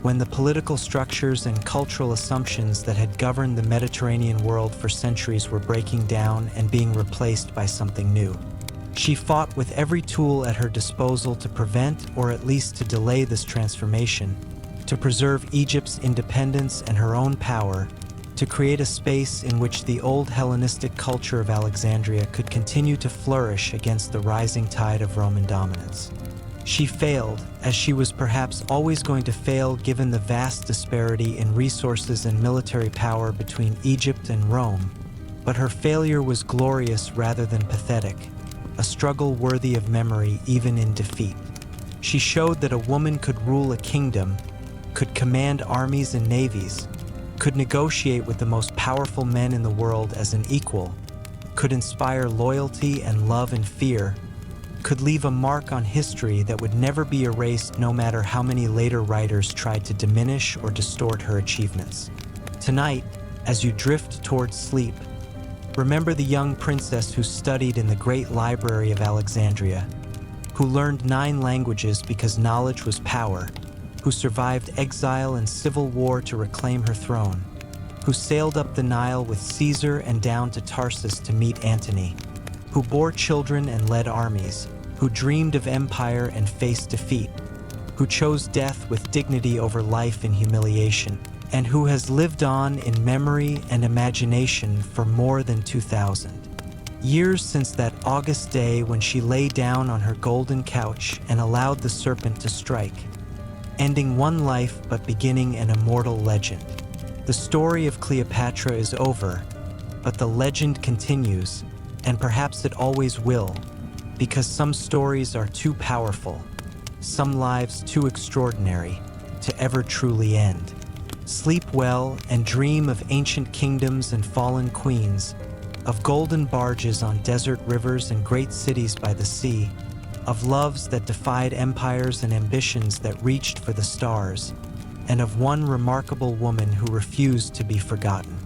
when the political structures and cultural assumptions that had governed the Mediterranean world for centuries were breaking down and being replaced by something new. She fought with every tool at her disposal to prevent or at least to delay this transformation, to preserve Egypt's independence and her own power, to create a space in which the old Hellenistic culture of Alexandria could continue to flourish against the rising tide of Roman dominance. She failed, as she was perhaps always going to fail given the vast disparity in resources and military power between Egypt and Rome, but her failure was glorious rather than pathetic, a struggle worthy of memory even in defeat. She showed that a woman could rule a kingdom, could command armies and navies, could negotiate with the most powerful men in the world as an equal, could inspire loyalty and love and fear, could leave a mark on history that would never be erased no matter how many later writers tried to diminish or distort her achievements. Tonight, as you drift towards sleep, remember the young princess who studied in the great library of Alexandria, who learned 9 languages because knowledge was power, who survived exile and civil war to reclaim her throne, who sailed up the Nile with Caesar and down to Tarsus to meet Antony, who bore children and led armies, who dreamed of empire and faced defeat, who chose death with dignity over life in humiliation, and who has lived on in memory and imagination for more than 2,000 years since that August day when she lay down on her golden couch and allowed the serpent to strike, ending one life but beginning an immortal legend. The story of Cleopatra is over, but the legend continues, and perhaps it always will, because some stories are too powerful, some lives too extraordinary to ever truly end. Sleep well and dream of ancient kingdoms and fallen queens, of golden barges on desert rivers and great cities by the sea, of loves that defied empires and ambitions that reached for the stars, and of one remarkable woman who refused to be forgotten.